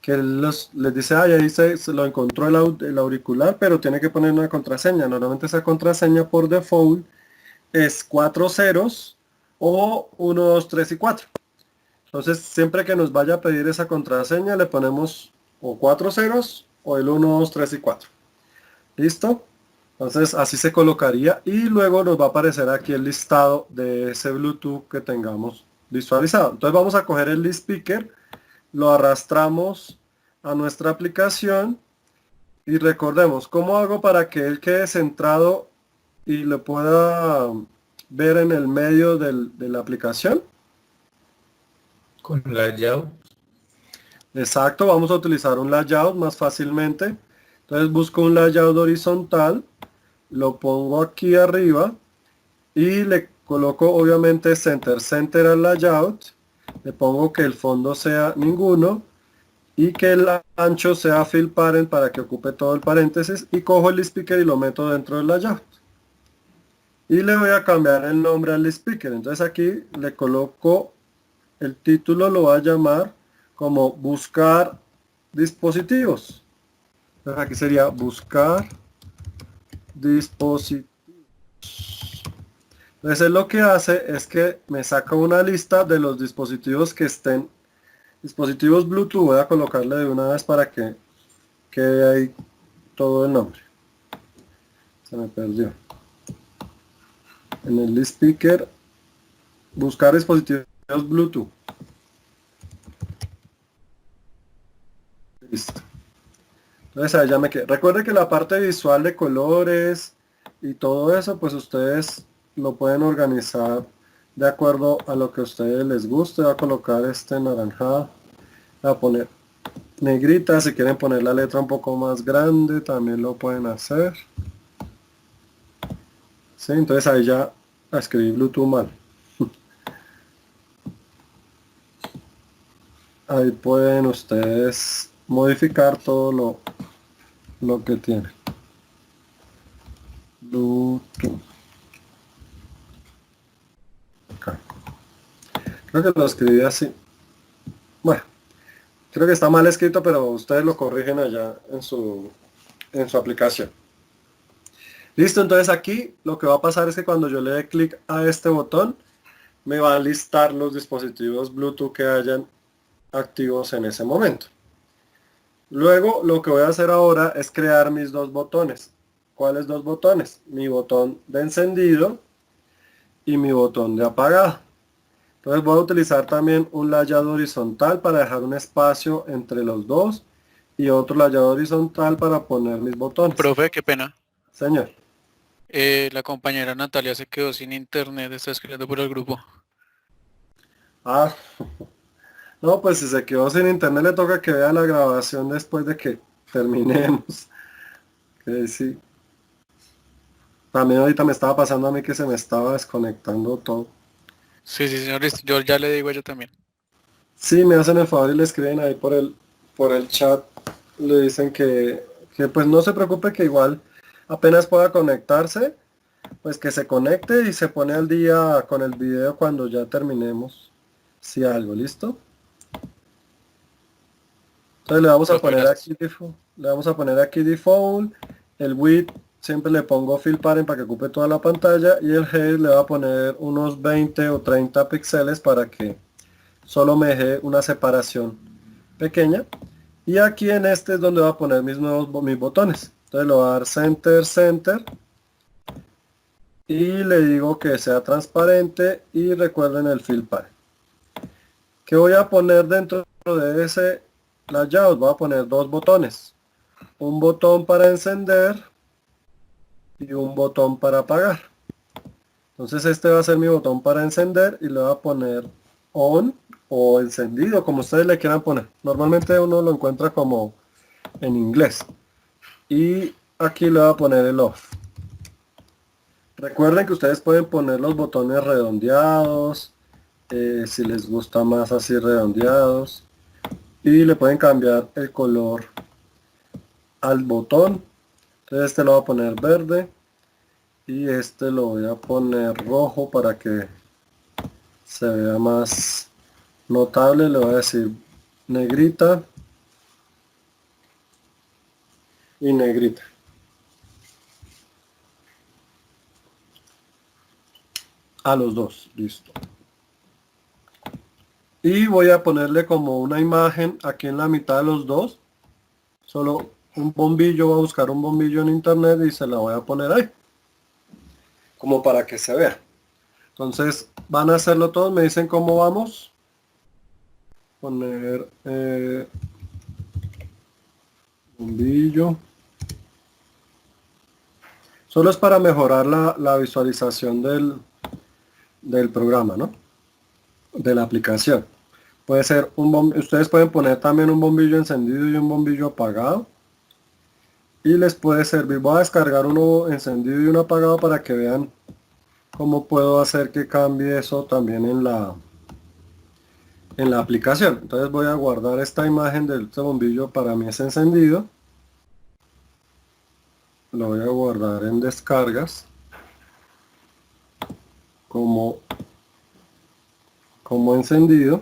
que les dice, ahí se lo encontró el auricular, pero tiene que poner una contraseña. Normalmente esa contraseña por default es 4 ceros o 1, 2, 3 y 4. Entonces siempre que nos vaya a pedir esa contraseña le ponemos o 4 ceros o el 1, 2, 3 y 4. ¿Listo? Entonces así se colocaría y luego nos va a aparecer aquí el listado de ese Bluetooth que tengamos visualizado. Entonces vamos a coger el list picker, lo arrastramos a nuestra aplicación y recordemos, ¿cómo hago para que él quede centrado y lo pueda ver en el medio de la aplicación? Con layout. Exacto, vamos a utilizar un layout más fácilmente. Entonces busco un layout horizontal, lo pongo aquí arriba y le coloco obviamente center al layout. Le pongo que el fondo sea ninguno y que el ancho sea fill parent para que ocupe todo el paréntesis y cojo el list picker y lo meto dentro del layout. Y le voy a cambiar el nombre al list picker. Entonces aquí le coloco el título, lo voy a llamar como buscar dispositivos. Entonces aquí sería buscar dispositivos. Entonces lo que hace es que me saca una lista de los dispositivos que estén, dispositivos Bluetooth. Voy a colocarle de una vez para que quede ahí todo el nombre. Se me perdió. En el list picker, buscar dispositivos Bluetooth. Listo. Entonces ahí ya me quedé. Recuerde que la parte visual de colores y todo eso, pues ustedes lo pueden organizar de acuerdo a lo que a ustedes les guste. Voy a colocar este naranjado. Voy a poner negrita. Si quieren poner la letra un poco más grande, también lo pueden hacer. Sí, entonces ahí ya escribí Bluetooth mal. Ahí pueden ustedes modificar todo lo que tienen. Bluetooth. Acá. Creo que lo escribí así. Bueno, Creo que está mal escrito, pero ustedes lo corrigen allá en su aplicación. Listo, entonces aquí lo que va a pasar es que cuando yo le dé clic a este botón, me va a listar los dispositivos Bluetooth que hayan activos en ese momento. Luego lo que voy a hacer ahora es crear mis dos botones. ¿Cuáles dos botones? Mi botón de encendido y mi botón de apagado. Entonces voy a utilizar también un layado horizontal para dejar un espacio entre los dos y otro layado horizontal para poner mis botones. Profe, qué pena. Señor. La compañera Natalia se quedó sin internet, está escribiendo por el grupo. Ah, no, pues si se quedó sin internet le toca que vea la grabación después de que terminemos. Que sí. También ahorita me estaba pasando a mí que se me estaba desconectando todo. Sí, sí, señor, listo. Yo ya le digo a ella también. Sí, me hacen el favor y le escriben ahí por el chat. Le dicen que pues no se preocupe, que igual apenas pueda conectarse, pues que se conecte y se pone al día con el video cuando ya terminemos. Si algo, ¿listo? Entonces le vamos a Profe, poner gracias. aquí le vamos a poner aquí default, el width siempre le pongo fill parent para que ocupe toda la pantalla y el height le va a poner unos 20 o 30 píxeles para que solo me deje una separación pequeña. Y aquí en este es donde voy a poner mis botones. Entonces le voy a dar center, center. Y le digo que sea transparente y recuerden el fill parent. ¿Qué voy a poner dentro de ese layout? Voy a poner dos botones. Un botón para encender y un botón para apagar. Entonces este va a ser mi botón para encender y le voy a poner on o encendido, como ustedes le quieran poner. Normalmente uno lo encuentra como en inglés. Y aquí le voy a poner el off. Recuerden que ustedes pueden poner los botones redondeados, si les gusta más así redondeados. Y le pueden cambiar el color al botón. Entonces este lo voy a poner verde. Y este lo voy a poner rojo para que se vea más notable. Le voy a decir negrita y negrita. A los dos, listo. Y voy a ponerle como una imagen aquí en la mitad de los dos. Solo un bombillo, voy a buscar un bombillo en internet y se la voy a poner ahí. Como para que se vea. Entonces van a hacerlo todos, me dicen cómo vamos. Poner bombillo. Solo es para mejorar la visualización del programa, ¿no? De la aplicación. Puede ser ustedes pueden poner también un bombillo encendido y un bombillo apagado. Y les puede servir. Voy a descargar uno encendido y uno apagado para que vean cómo puedo hacer que cambie eso también en la aplicación. Entonces voy a guardar esta imagen de este bombillo, para mí es encendido. Lo voy a guardar en descargas como encendido.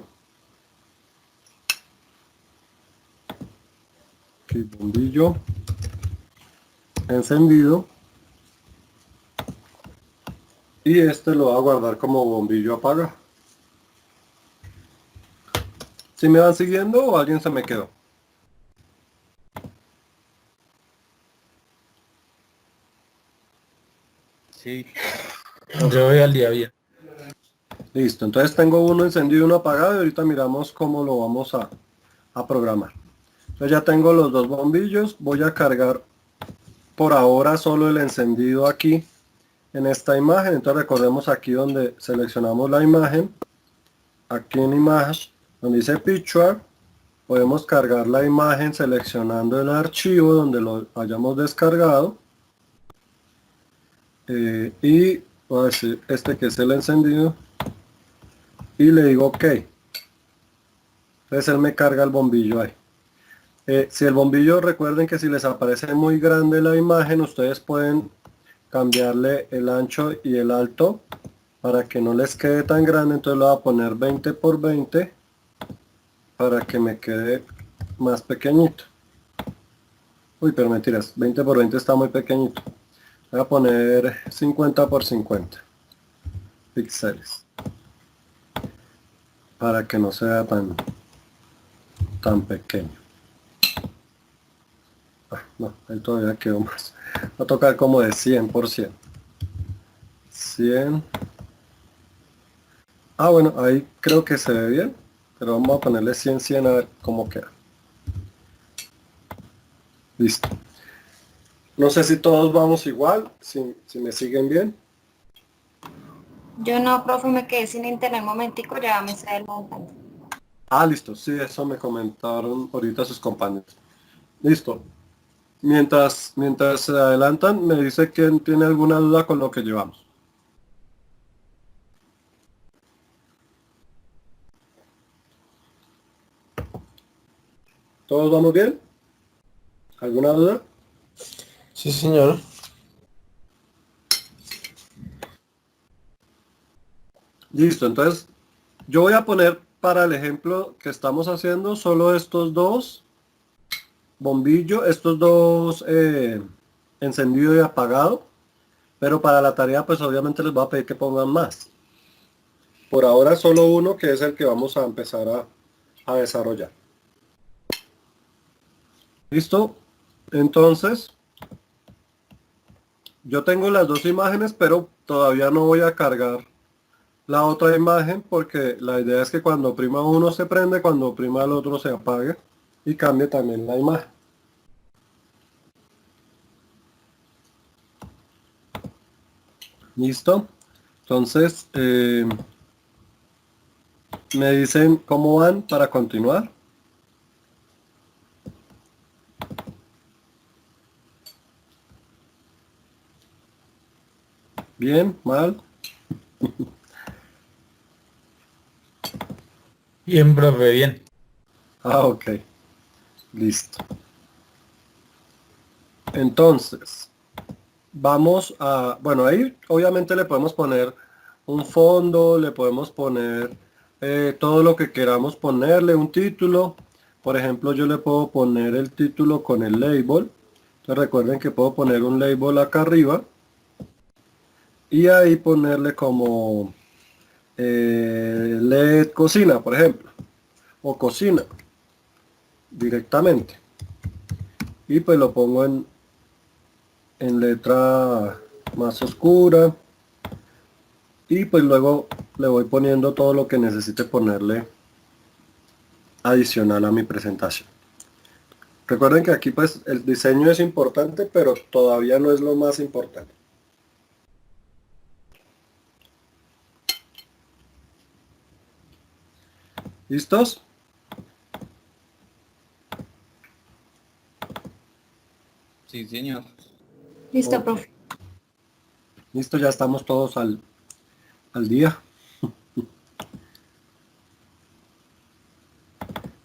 Aquí bombillo encendido. Y este lo voy a guardar como bombillo apagado. ¿Si me van siguiendo o alguien se me quedó? Sí. Yo voy al día bien. Listo, entonces tengo uno encendido y uno apagado y ahorita miramos cómo lo vamos a programar. Entonces ya tengo los dos bombillos, voy a cargar por ahora solo el encendido aquí en esta imagen. Entonces recordemos aquí donde seleccionamos la imagen, aquí en Image, donde dice Picture, podemos cargar la imagen seleccionando el archivo donde lo hayamos descargado. Y voy a decir este que es el encendido y le digo OK. Entonces él me carga el bombillo ahí. Si el bombillo, recuerden que si les aparece muy grande la imagen, ustedes pueden cambiarle el ancho y el alto para que no les quede tan grande. Entonces lo voy a poner 20 por 20 para que me quede más pequeñito. Uy, pero mentiras, 20 por 20 está muy pequeñito. Voy a poner 50 por 50 píxeles para que no sea tan pequeño. No, ahí todavía quedó más. Va a tocar como de 100 por 100. 100. Bueno, ahí creo que se ve bien, pero vamos a ponerle 100, 100 a ver cómo queda. Listo. No sé si todos vamos igual, si me siguen bien. Yo no, profe, me quedé sin internet un momentico, ya me está desmontando. Listo, sí, eso me comentaron ahorita sus compañeros. Listo. Mientras se adelantan, me dice quién tiene alguna duda con lo que llevamos. ¿Todos vamos bien? ¿Alguna duda? Sí, señor. Listo, entonces yo voy a poner para el ejemplo que estamos haciendo solo estos dos bombillos, estos dos encendido y apagado, pero para la tarea pues obviamente les voy a pedir que pongan más. Por ahora solo uno, que es el que vamos a empezar a desarrollar. ¿Listo? Entonces, yo tengo las dos imágenes, pero todavía no voy a cargar la otra imagen porque la idea es que cuando oprima uno se prende, cuando oprima el otro se apague y cambie también la imagen. ¿Listo? Entonces, me dicen cómo van para continuar. Bien, mal. Bien, profe, bien. Ok. Listo. Entonces, vamos a, bueno, ahí obviamente le podemos poner un fondo, le podemos poner todo lo que queramos ponerle, un título. Por ejemplo, yo le puedo poner el título con el label. Entonces recuerden que puedo poner un label acá arriba y ahí ponerle como LED cocina, por ejemplo, o cocina directamente. Y pues lo pongo en letra más oscura. Y pues luego le voy poniendo todo lo que necesite ponerle adicional a mi presentación. Recuerden que aquí pues el diseño es importante, pero todavía no es lo más importante. ¿Listos? Sí, señor. Listo, Ok. profe. Listo, ya estamos todos al día.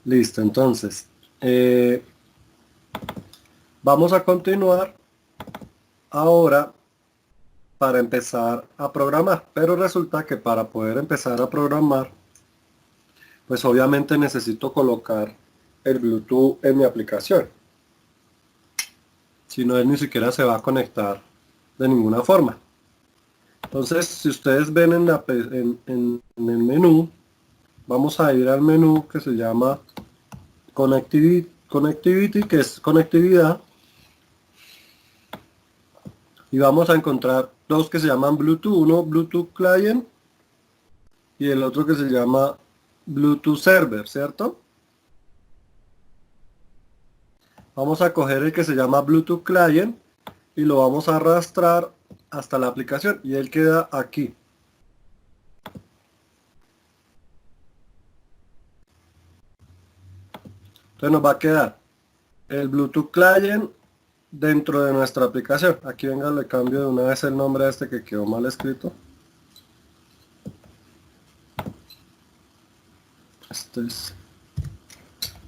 Listo, entonces vamos a continuar ahora para empezar a programar. Pero resulta que para poder empezar a programar, pues obviamente necesito colocar el Bluetooth en mi aplicación. Si no, él ni siquiera se va a conectar de ninguna forma. Entonces, si ustedes ven en el menú, vamos a ir al menú que se llama Connectivity, que es conectividad. Y vamos a encontrar dos que se llaman Bluetooth, uno Bluetooth Client y el otro que se llama Bluetooth Server, ¿cierto? Vamos a coger el que se llama Bluetooth Client y lo vamos a arrastrar hasta la aplicación y él queda aquí. Entonces nos va a quedar el Bluetooth Client dentro de nuestra aplicación. Aquí venga, le cambio de una vez el nombre a este que quedó mal escrito. Este es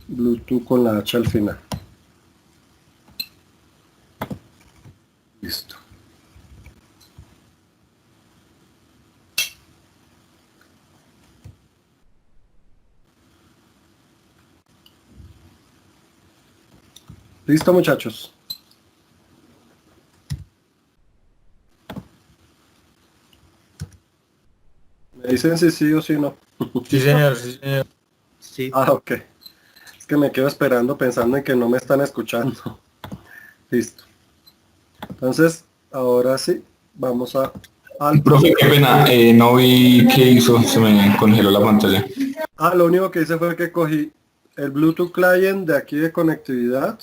Bluetooth con la H al final. Listo. ¿Listo, muchachos? Me dicen si sí o si no. Sí, señor, sí, señor. Sí. Ah, ok. Es que me quedo esperando pensando en que no me están escuchando. Listo. Entonces, ahora sí, vamos al... Profe, qué pena, no vi qué hizo, se me congeló la pantalla. Lo único que hice fue que cogí el Bluetooth Client de aquí de conectividad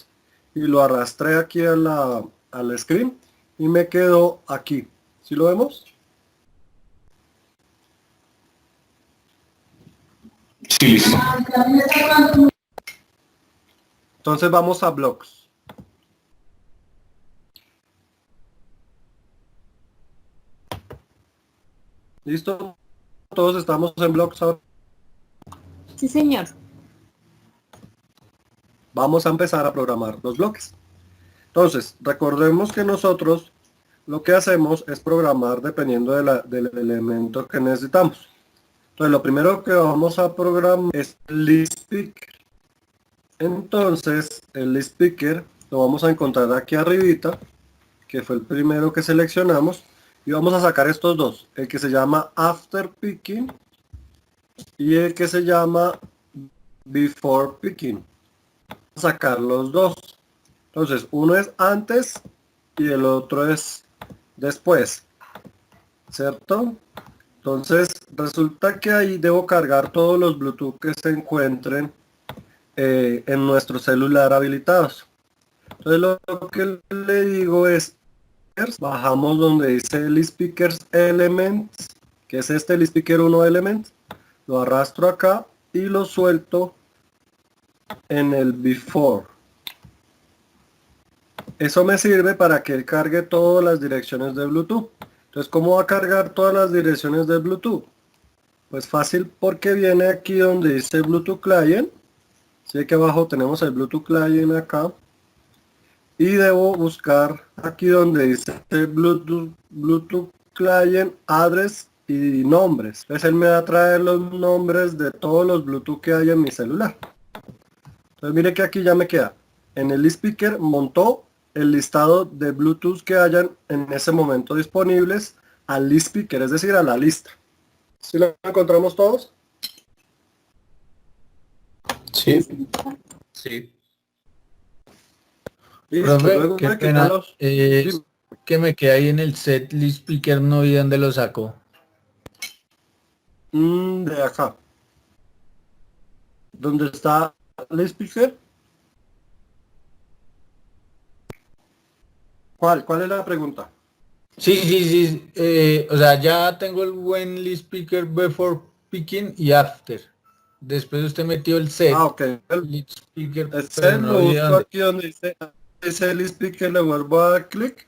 y lo arrastré aquí al screen y me quedó aquí. ¿Sí lo vemos? Sí, listo. Entonces vamos a Blocks. ¿Listo? Todos estamos en Blocks ahora. Sí, señor. Vamos a empezar a programar los bloques. Entonces, recordemos que nosotros lo que hacemos es programar dependiendo del elemento que necesitamos. Entonces, lo primero que vamos a programar es el list picker. Entonces, el list picker lo vamos a encontrar aquí arribita, que fue el primero que seleccionamos, y vamos a sacar estos dos, el que se llama after picking y el que se llama before picking. Sacar los dos. Entonces, uno es antes y el otro es después, ¿cierto? Entonces, resulta que ahí debo cargar todos los Bluetooth que se encuentren en nuestro celular habilitados. Entonces, lo que le digo es, bajamos donde dice List Speakers Elements, que es este List Speaker 1 Element, lo arrastro acá y lo suelto en el Before. Eso me sirve para que él cargue todas las direcciones de Bluetooth. Entonces, ¿cómo va a cargar todas las direcciones de Bluetooth? Pues fácil, porque viene aquí donde dice Bluetooth Client. Sí, aquí abajo tenemos el Bluetooth Client acá. Y debo buscar aquí donde dice Bluetooth Client Address y nombres. Entonces él me va a traer los nombres de todos los Bluetooth que hay en mi celular. Entonces mire que aquí ya me queda. En el speaker montó el listado de Bluetooth que hayan en ese momento disponibles al speaker, es decir, a la lista. ¿Sí lo encontramos todos? Sí. Sí. Listo, Profe, luego qué de pena, quitarlos. Sí. que me quedé ahí en el set list speaker, no vi dónde lo saco. De acá. ¿Dónde está el speaker? ¿Cuál es la pregunta? Sí, o sea, ya tengo el buen list speaker before picking y after. Después usted metió el set Ok. list speaker, El pero set no lo vi busco dónde. aquí donde dice list speaker, le vuelvo a dar clic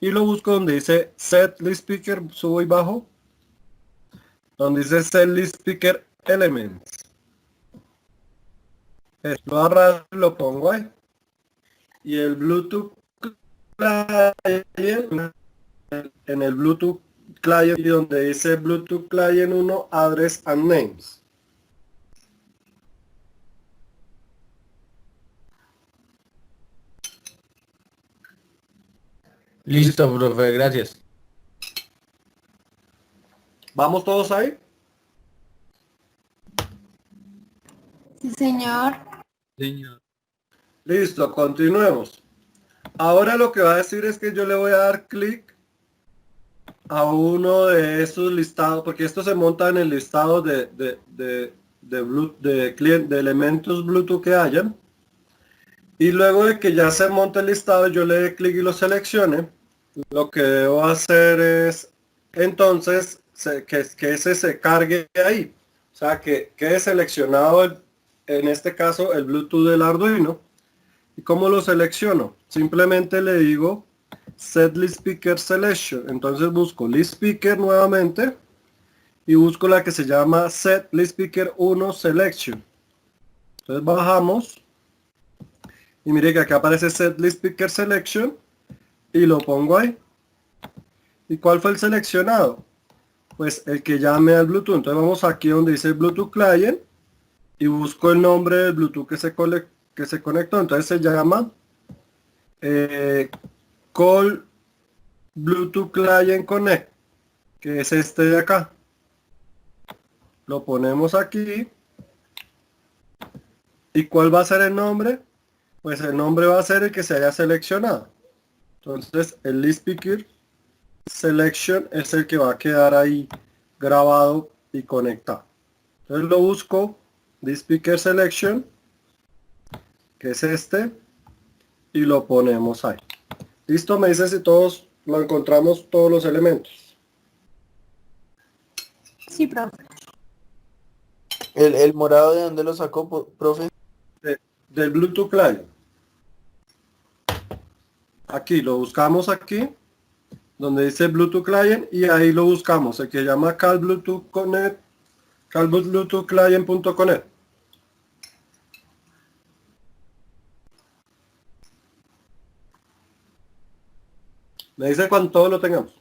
y lo busco donde dice set list speaker, subo y bajo. Donde dice set list speaker elements. Lo agarro, lo pongo ahí. Y el Bluetooth Client, en el Bluetooth Client y donde dice Bluetooth Client 1 Address and Names. Listo, profe, gracias. ¿Vamos todos ahí? Sí, señor. Señor. Listo, continuemos. Ahora lo que va a decir es que yo le voy a dar clic a uno de esos listados, porque esto se monta en el listado de elementos Bluetooth que hayan. Y luego de que ya se monte el listado, yo le dé clic y lo seleccione. Lo que debo hacer es, entonces, que ese se cargue ahí. O sea, que quede seleccionado, en este caso, el Bluetooth del Arduino. ¿Y cómo lo selecciono? Simplemente le digo Set List Speaker Selection. Entonces busco List Speaker nuevamente y busco la que se llama Set List Speaker 1 Selection. Entonces bajamos y mire que acá aparece Set List Speaker Selection y lo pongo ahí. ¿Y cuál fue el seleccionado? Pues el que llame al Bluetooth. Entonces vamos aquí donde dice Bluetooth Client y busco el nombre del Bluetooth que se conectó. Entonces se llama Call Bluetooth Client Connect, que es este de acá. Lo ponemos aquí. ¿Y cuál va a ser el nombre? Pues el nombre va a ser el que se haya seleccionado. Entonces el list speaker selection es el que va a quedar ahí grabado y conectado. Entonces lo busco, list speaker selection, que es este, y lo ponemos ahí. Listo, me dice si todos lo encontramos, todos los elementos. Sí, profe. ¿El morado de dónde lo sacó, profe? Del Bluetooth Client. Aquí lo buscamos aquí, donde dice Bluetooth Client, y ahí lo buscamos, el que llama Call Bluetooth Connect, callbluetoothclient.connect. Me dice cuando todo lo tengamos.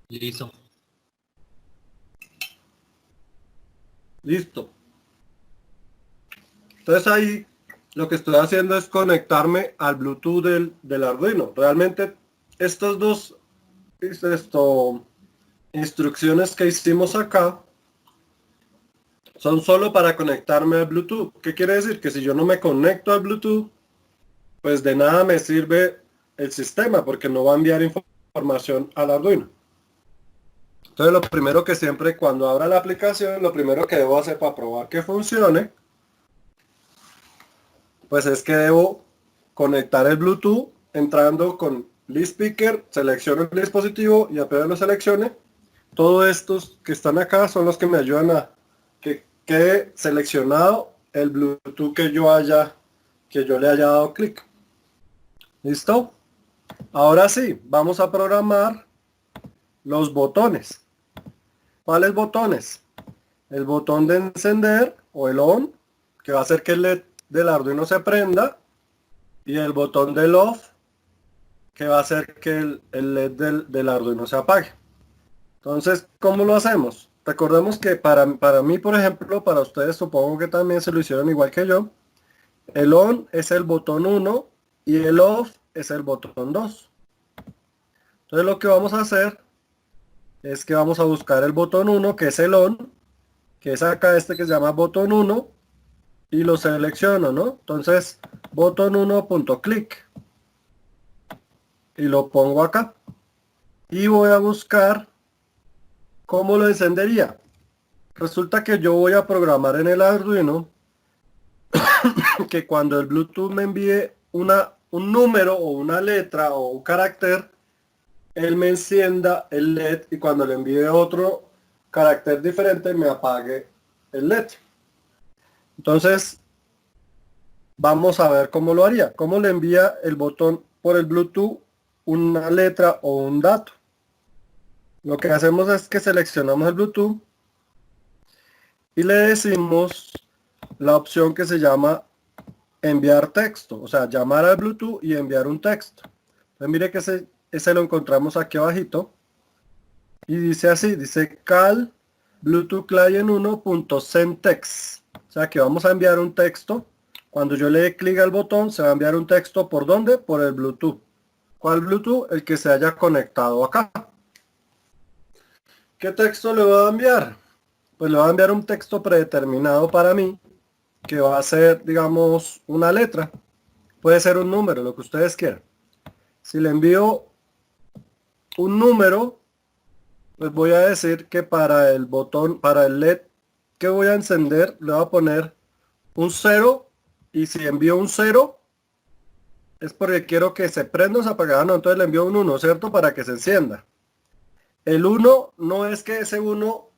Listo. Listo. Entonces ahí lo que estoy haciendo es conectarme al Bluetooth del Arduino. Realmente estas dos instrucciones que hicimos acá son solo para conectarme al Bluetooth. ¿Qué quiere decir? Que si yo no me conecto al Bluetooth, pues de nada me sirve el sistema porque no va a enviar información al Arduino. Entonces lo primero que siempre cuando abra la aplicación, lo primero que debo hacer para probar que funcione, pues es que debo conectar el Bluetooth entrando con list speaker, selecciono el dispositivo y apenas lo seleccione, todos estos que están acá son los que me ayudan a que quede seleccionado el Bluetooth que yo le haya dado clic. ¿Listo? Ahora sí, vamos a programar los botones. ¿Cuáles botones? El botón de encender o el on, que va a hacer que el LED del Arduino se prenda, y el botón del off, que va a hacer que el LED del Arduino se apague. Entonces, ¿cómo lo hacemos? Recordemos que para mí, por ejemplo, para ustedes supongo que también se lo hicieron igual que yo. El on es el botón 1 y el off es el botón 2. Entonces lo que vamos a hacer es que vamos a buscar el botón 1, que es el on, que es acá este que se llama botón 1, y lo selecciono, ¿no? Entonces, botón 1.click y lo pongo acá. Y voy a buscar cómo lo encendería. Resulta que yo voy a programar en el Arduino que cuando el Bluetooth me envíe un número o una letra o un carácter, él me encienda el LED y cuando le envíe otro carácter diferente me apague el LED. Entonces, vamos a ver cómo lo haría. Cómo le envía el botón por el Bluetooth una letra o un dato. Lo que hacemos es que seleccionamos el Bluetooth y le decimos la opción que se llama enviar texto. O sea, llamar al Bluetooth y enviar un texto. Entonces, mire que ese lo encontramos aquí abajito. Y dice así, dice call Bluetooth Client 1.sendText. O sea que vamos a enviar un texto. Cuando yo le dé clic al botón, se va a enviar un texto. ¿Por dónde? Por el Bluetooth. ¿Cuál Bluetooth? El que se haya conectado acá. ¿Qué texto le voy a enviar? Pues le voy a enviar un texto predeterminado para mí, que va a ser, digamos, una letra. Puede ser un número, lo que ustedes quieran. Si le envío un número, pues voy a decir que para el botón, para el LED que voy a encender, le voy a poner un 0, y si envío un 0, es porque quiero que se prenda o se apague. No, entonces le envío un 1, ¿cierto? Para que se encienda. El 1 no es que ese 1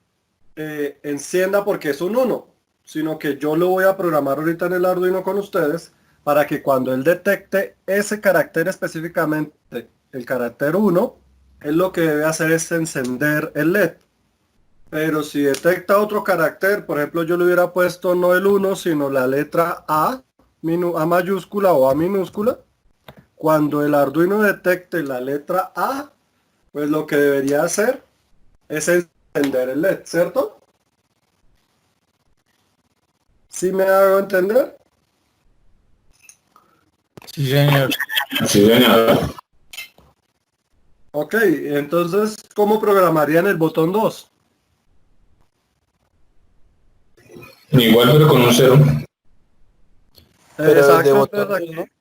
encienda porque es un 1, sino que yo lo voy a programar ahorita en el Arduino con ustedes para que cuando él detecte ese carácter específicamente, el carácter 1, él lo que debe hacer es encender el LED. Pero si detecta otro carácter, por ejemplo, yo le hubiera puesto no el 1, sino la letra A, A mayúscula o A minúscula. Cuando el Arduino detecte la letra A, pues lo que debería hacer es encender el LED, ¿cierto? ¿Sí me hago entender? Sí, señor. Sí, señor. Ok, entonces, ¿cómo programarían el botón 2? Igual, pero con un cero. Pero desde Exacto, botón entonces 2, ¿no? aquí,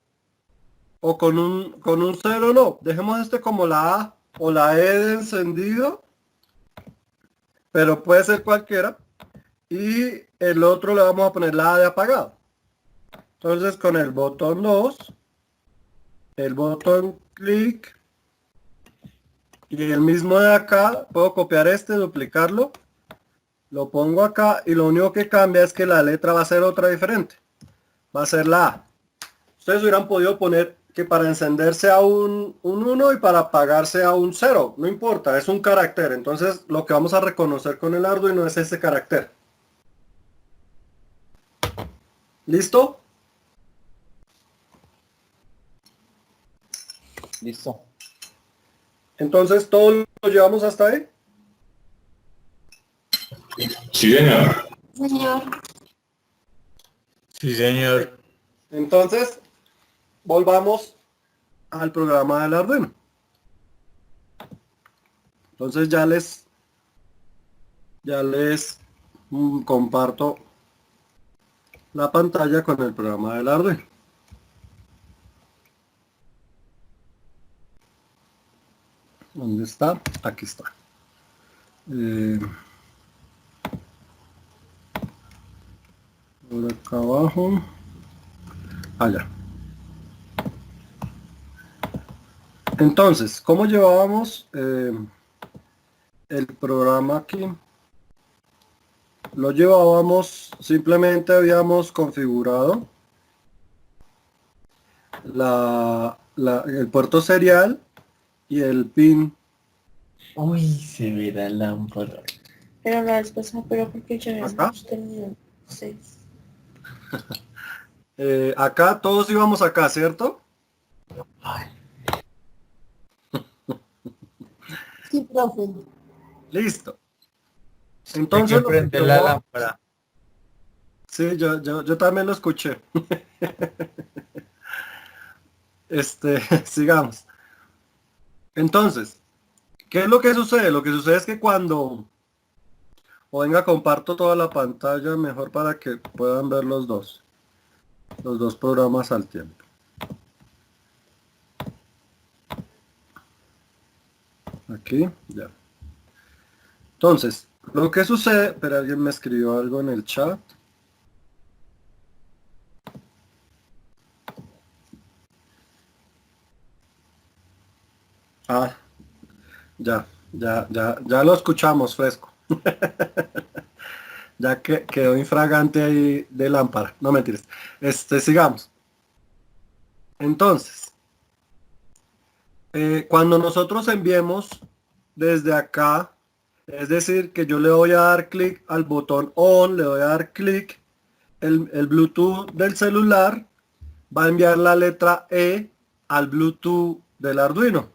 o con un 0 no, dejemos este como la A o la E de encendido, pero puede ser cualquiera, y el otro le vamos a poner la A de apagado. Entonces con el botón 2, el botón clic, y el mismo de acá, puedo copiar este, duplicarlo, lo pongo acá, y lo único que cambia es que la letra va a ser otra diferente, va a ser la A. Ustedes hubieran podido poner que para encenderse a un 1 y para apagarse a un 0. No importa, es un carácter. Entonces lo que vamos a reconocer con el Arduino es ese carácter. ¿Listo? Listo. Entonces todo lo llevamos hasta ahí. Sí, señor. Señor, Sí, señor. Entonces volvamos al programa del Arduino. Entonces ya les comparto la pantalla con el programa del Arduino. ¿Dónde está? Aquí está. Por acá abajo. Allá. Entonces, ¿cómo llevábamos el programa aquí? Lo llevábamos, simplemente habíamos configurado el puerto serial y el pin. Uy, se ve la lámpara. pero la vez pasada, pero porque ya ¿Acá? hemos tenido 6. Acá todos íbamos acá, ¿cierto? Ay, Sí, profe. Listo. Hay que Entonces, lo que prender yo la voy a- lámpara. sí, yo también lo escuché. Sigamos. Entonces, ¿qué es lo que sucede? Lo que sucede es que o venga, comparto toda la pantalla mejor para que puedan ver los dos programas al tiempo. Aquí, ya. Entonces, lo que sucede, pero alguien me escribió algo en el chat. Ah, ya lo escuchamos fresco. Ya que quedó infragante ahí de lámpara. No mentiras. Sigamos. Entonces, cuando nosotros enviemos desde acá, es decir, que yo le voy a dar clic al botón on, le voy a dar clic, el Bluetooth del celular va a enviar la letra E al Bluetooth del Arduino.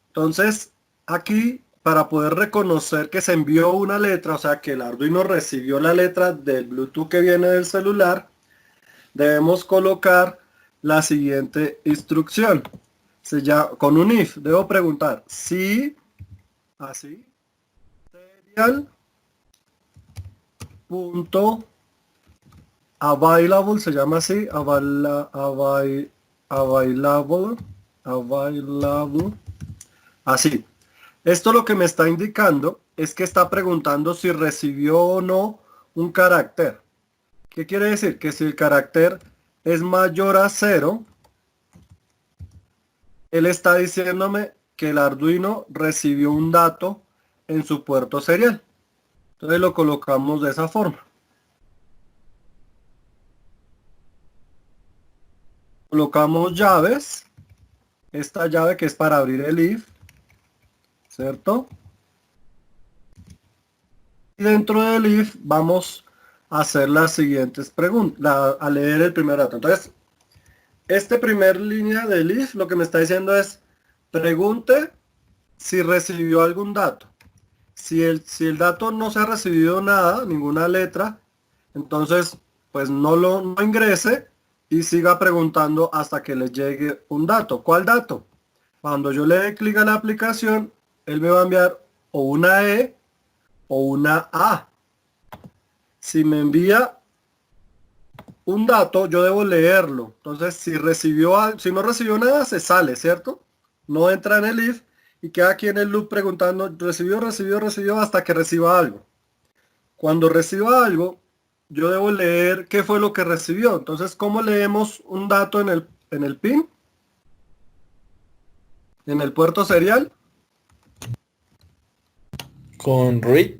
Entonces, aquí, para poder reconocer que se envió una letra, o sea, que el Arduino recibió la letra del Bluetooth que viene del celular, debemos colocar la siguiente instrucción. Con un if, debo preguntar si, así, serial, punto, available, se llama así, available, así. Esto lo que me está indicando es que está preguntando si recibió o no un carácter. ¿Qué quiere decir? Que si el carácter es mayor a 0, él está diciéndome que el Arduino recibió un dato en su puerto serial. Entonces lo colocamos de esa forma. Colocamos llaves. Esta llave que es para abrir el if, ¿cierto? Y dentro del if vamos a hacer las siguientes preguntas, a leer el primer dato. Entonces, primer línea del if lo que me está diciendo es, pregunte si recibió algún dato. Si el dato no se ha recibido nada, ninguna letra, entonces pues no ingrese y siga preguntando hasta que le llegue un dato. ¿Cuál dato? Cuando yo le dé clic a la aplicación, él me va a enviar o una E o una A. Si me envía un dato, yo debo leerlo. Entonces, si no recibió nada, se sale, ¿cierto? No entra en el if y queda aquí en el loop preguntando, recibió, hasta que reciba algo. Cuando reciba algo, yo debo leer qué fue lo que recibió. Entonces, ¿cómo leemos un dato en el pin? En el puerto serial. Con read.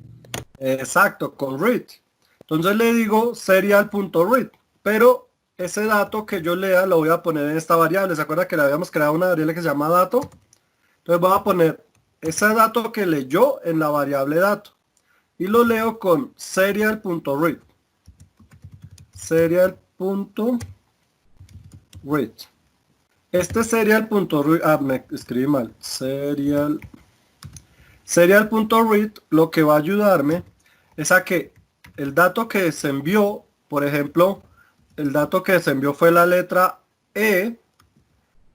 Exacto, con read. Entonces le digo serial.read, pero ese dato que yo lea lo voy a poner en esta variable. ¿Se acuerda que le habíamos creado una variable que se llama dato? Entonces voy a poner ese dato que leyó en la variable dato y lo leo con serial.read. Serial.read. Este serial.read, me escribí mal. Serial.read lo que va a ayudarme es a que el dato que se envió, por ejemplo, el dato que se envió fue la letra E,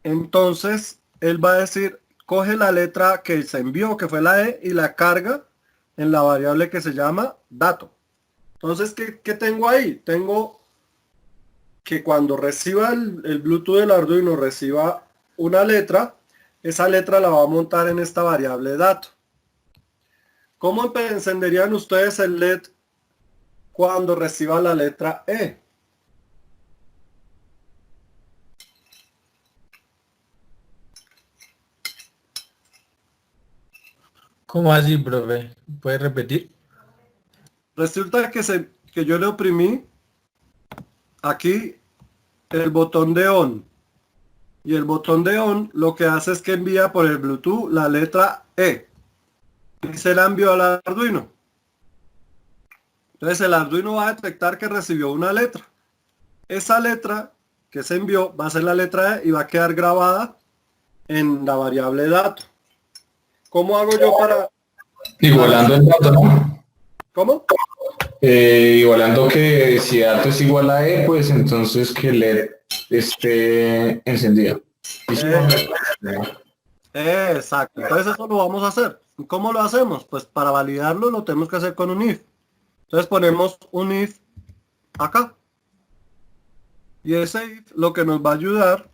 entonces él va a decir, coge la letra que se envió, que fue la E, y la carga en la variable que se llama dato. Entonces, ¿qué tengo ahí? Tengo que cuando reciba el Bluetooth del Arduino, reciba una letra, esa letra la va a montar en esta variable dato. ¿Cómo encenderían ustedes el LED cuando reciba la letra E? ¿Cómo así, profe? ¿Puede repetir? Resulta que yo le oprimí aquí el botón de on. Y el botón de on lo que hace es que envía por el Bluetooth la letra E. Y se la envió al Arduino. Entonces el Arduino va a detectar que recibió una letra. Esa letra que se envió va a ser la letra E y va a quedar grabada en la variable dato. ¿Cómo hago yo para...? Igualando el dato, ¿no? ¿Cómo? Igualando que si dato es igual a E, pues entonces que LED esté encendido. Y si no, Exacto. Entonces eso lo vamos a hacer. ¿Cómo lo hacemos? Pues para validarlo lo tenemos que hacer con un if. Entonces ponemos un if acá. Y ese if lo que nos va a ayudar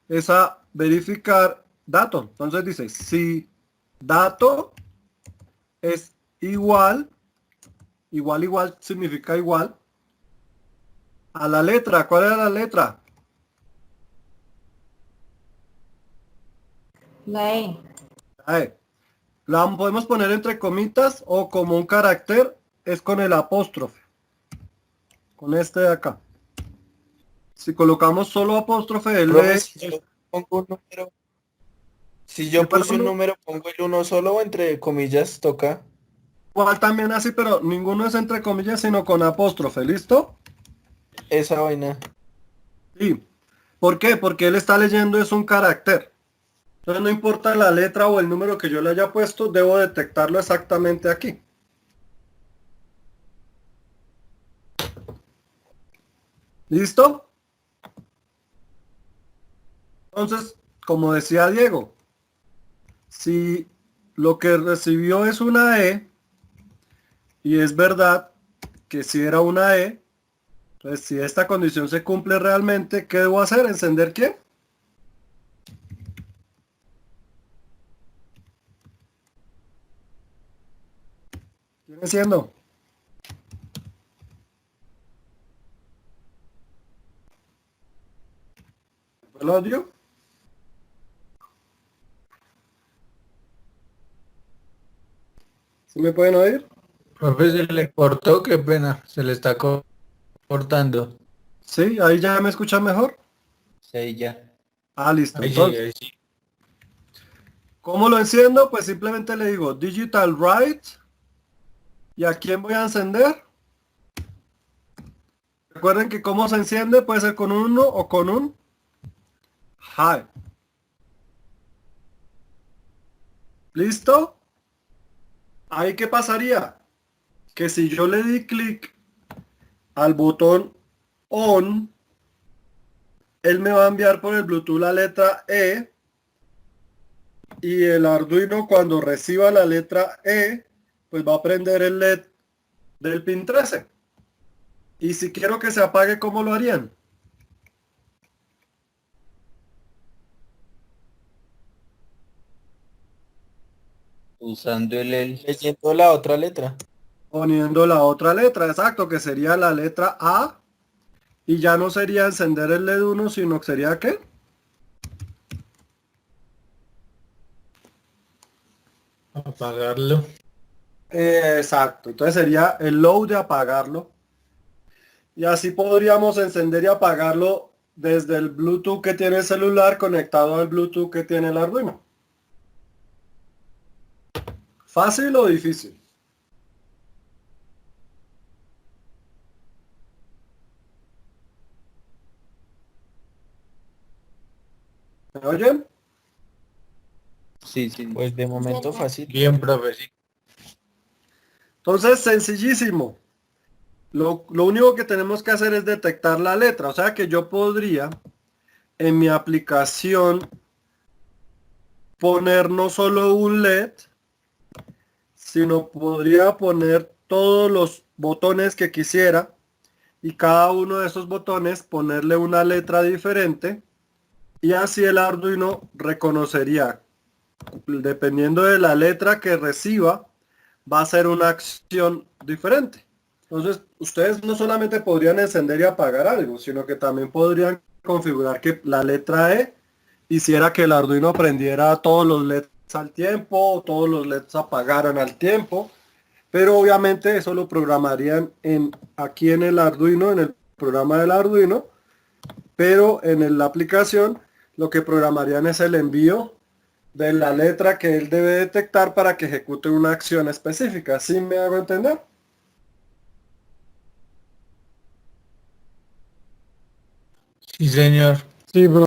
es a verificar dato. Entonces dice, si dato es igual significa igual a la letra. ¿Cuál era la letra? La E. La E. La podemos poner entre comitas o como un carácter es con el apóstrofe. Con este de acá. Si colocamos solo apóstrofe, él Profe, lee. si yo pongo un número, si yo puse un número, pongo el uno solo o entre comillas toca. Igual también así, pero ninguno es entre comillas, sino con apóstrofe. ¿Listo? Esa vaina. Sí. ¿Por qué? Porque él está leyendo es un carácter. Entonces no importa la letra o el número que yo le haya puesto, debo detectarlo exactamente aquí. ¿Listo? Entonces, como decía Diego, si lo que recibió es una E, y es verdad que si era una E, entonces si esta condición se cumple realmente, ¿qué debo hacer? ¿Encender qué? ¿Viene siendo? ¿El audio? ¿Sí me pueden oír? Profe, se le cortó, qué pena, se le está cortando. Sí, ahí ya me escuchan mejor. Sí, ya. Ah, listo. Ahí sí, Entonces, ahí sí. ¿cómo lo enciendo? Pues simplemente le digo digital write. ¿Y a quién voy a encender? Recuerden que cómo se enciende puede ser con un 1 o con un high. ¿Listo? ¿Ahí qué pasaría? Que si yo le di clic al botón on, él me va a enviar por el Bluetooth la letra E y el Arduino cuando reciba la letra E, pues va a prender el LED del pin 13. Y si quiero que se apague, ¿cómo lo harían? Usando leyendo la otra letra. Poniendo la otra letra, exacto, que sería la letra A. Y ya no sería encender el LED 1, sino que sería ¿qué? Apagarlo. Exacto, entonces sería el low de apagarlo. Y así podríamos encender y apagarlo desde el Bluetooth que tiene el celular conectado al Bluetooth que tiene el Arduino. ¿Fácil o difícil? ¿Me oyen? Sí, pues de momento fácil. Bien, profe, sí. Entonces, sencillísimo. Lo único que tenemos que hacer es detectar la letra. O sea que yo podría en mi aplicación poner no solo un LED, sino podría poner todos los botones que quisiera y cada uno de esos botones ponerle una letra diferente y así el Arduino reconocería, dependiendo de la letra que reciba, va a ser una acción diferente. Entonces, ustedes no solamente podrían encender y apagar algo, sino que también podrían configurar que la letra E hiciera que el Arduino prendiera todos los LEDs al tiempo, o todos los LEDs apagaran al tiempo. Pero obviamente eso lo programarían aquí en el Arduino, en el programa del Arduino. Pero en la aplicación lo que programarían es el envío de la letra que él debe detectar para que ejecute una acción específica. ¿Sí me hago entender? Sí, señor. Sí, bro.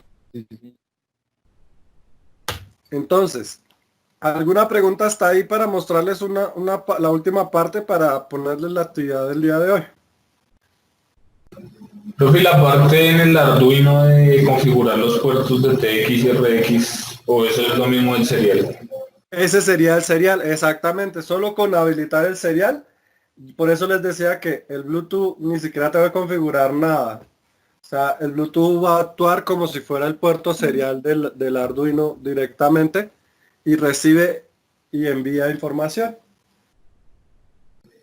Entonces, ¿alguna pregunta hasta ahí para mostrarles la última parte para ponerles la actividad del día de hoy? Profe, ¿y la parte en el Arduino de configurar los puertos de TX y RX, o eso es lo mismo del serial? Ese sería el serial, exactamente, solo con habilitar el serial. Por eso les decía que el Bluetooth ni siquiera te va a configurar nada. O sea, el Bluetooth va a actuar como si fuera el puerto serial del Arduino directamente y recibe y envía información.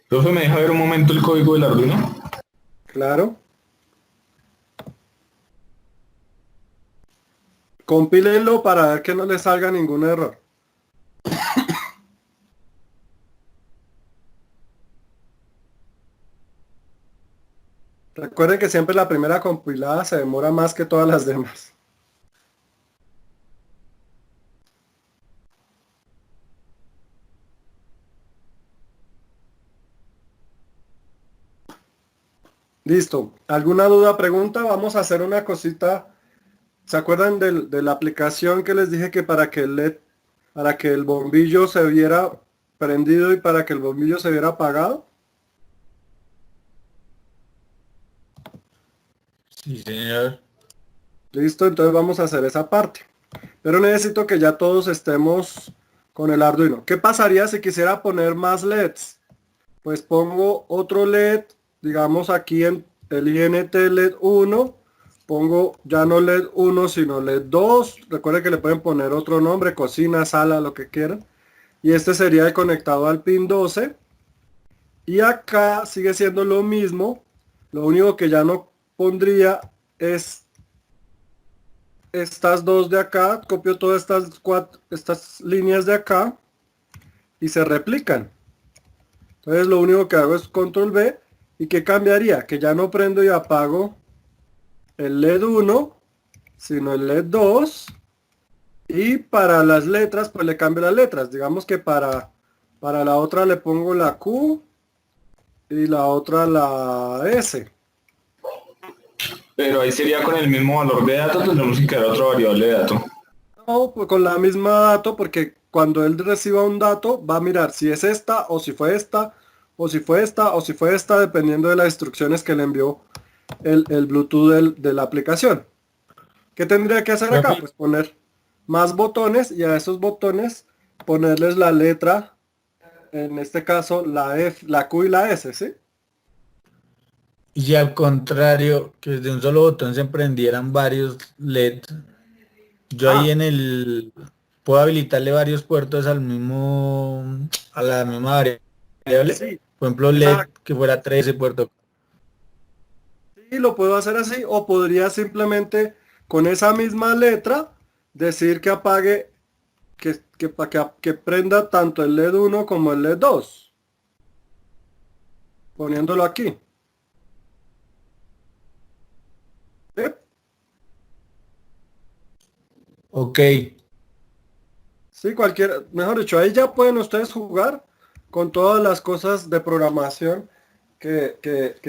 Profe, ¿me deja ver un momento el código del Arduino? Claro. Compílenlo para ver que no les salga ningún error. Recuerden que siempre la primera compilada se demora más que todas las demás. Listo. ¿Alguna duda, pregunta? Vamos a hacer una cosita. ¿Se acuerdan de la aplicación que les dije que para que el LED, para que el bombillo se viera prendido y para que el bombillo se viera apagado? Sí, señor. Listo, entonces vamos a hacer esa parte. Pero necesito que ya todos estemos con el Arduino. ¿Qué pasaría si quisiera poner más LEDs? Pues pongo otro LED, digamos aquí en el INT LED 1, pongo ya no LED 1 sino LED 2. Recuerden que le pueden poner otro nombre, cocina, sala, lo que quieran. Y este sería el conectado al pin 12. Y acá sigue siendo lo mismo. Lo único que ya no pondría es estas dos de acá. Copio todas estas líneas de acá y se replican. Entonces lo único que hago es control V. ¿Y qué cambiaría? Que ya no prendo y apago el LED 1, sino el LED 2. Y para las letras, pues le cambio las letras. Digamos que para la otra le pongo la Q y la otra la S. Pero ahí sería con el mismo valor de datos, tendremos que crear otra variable de dato. No, pues con la misma dato, porque cuando él reciba un dato, va a mirar si es esta, o si fue esta, o si fue esta, o si fue esta, dependiendo de las instrucciones que le envió el Bluetooth de la aplicación. ¿Qué tendría que hacer acá? Profe. Pues poner más botones y a esos botones ponerles la letra, en este caso la F, la Q y la S, ¿sí? Y si al contrario, que desde un solo botón se prendieran varios LED, yo ahí Ah, en el puedo habilitarle varios puertos al mismo, a la misma variable. sí, Por ejemplo, LED exacto. que fuera 13 puertos. Sí, lo puedo hacer así o podría simplemente con esa misma letra decir que apague, que prenda tanto el LED 1 como el LED 2, poniéndolo aquí. ¿Sí? Ok. Sí, mejor dicho, ahí ya pueden ustedes jugar con todas las cosas de programación que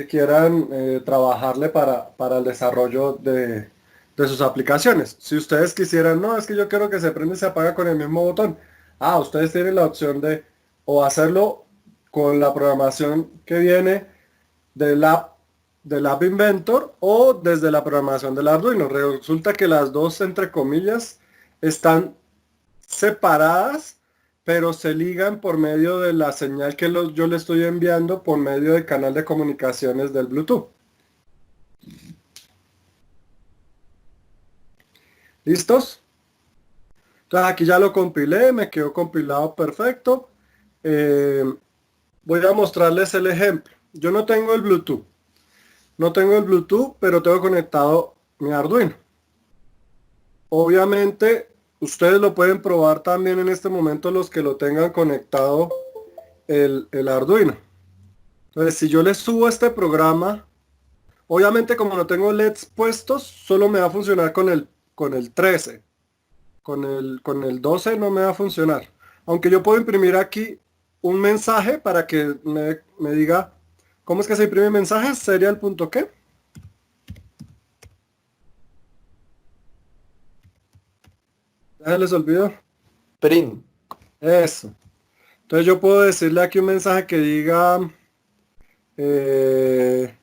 quieran trabajarle para el desarrollo de sus aplicaciones. Si ustedes quisieran, no, es que yo quiero que se prenda y se apaga con el mismo botón. Ah, ustedes tienen la opción de o hacerlo con la programación que viene del app, del App Inventor o desde la programación del Arduino. Resulta que las dos, entre comillas, están separadas, pero se ligan por medio de la señal que yo le estoy enviando por medio del canal de comunicaciones del Bluetooth. ¿Listos? Entonces aquí ya lo compilé, me quedó compilado perfecto. Eh, Voy a mostrarles el ejemplo. Yo no tengo el Bluetooth. No tengo el Bluetooth, pero tengo conectado mi Arduino. Obviamente, ustedes lo pueden probar también en este momento los que lo tengan conectado el Arduino. Entonces, si yo les subo este programa, obviamente como no tengo LEDs puestos, solo me va a funcionar con el 13. Con el 12 no me va a funcionar. Aunque yo puedo imprimir aquí un mensaje para que me diga, ¿cómo es que se imprime mensajes? Serial punto qué. Ya se les olvidó. Print. Eso. Entonces yo puedo decirle aquí un mensaje que diga eh,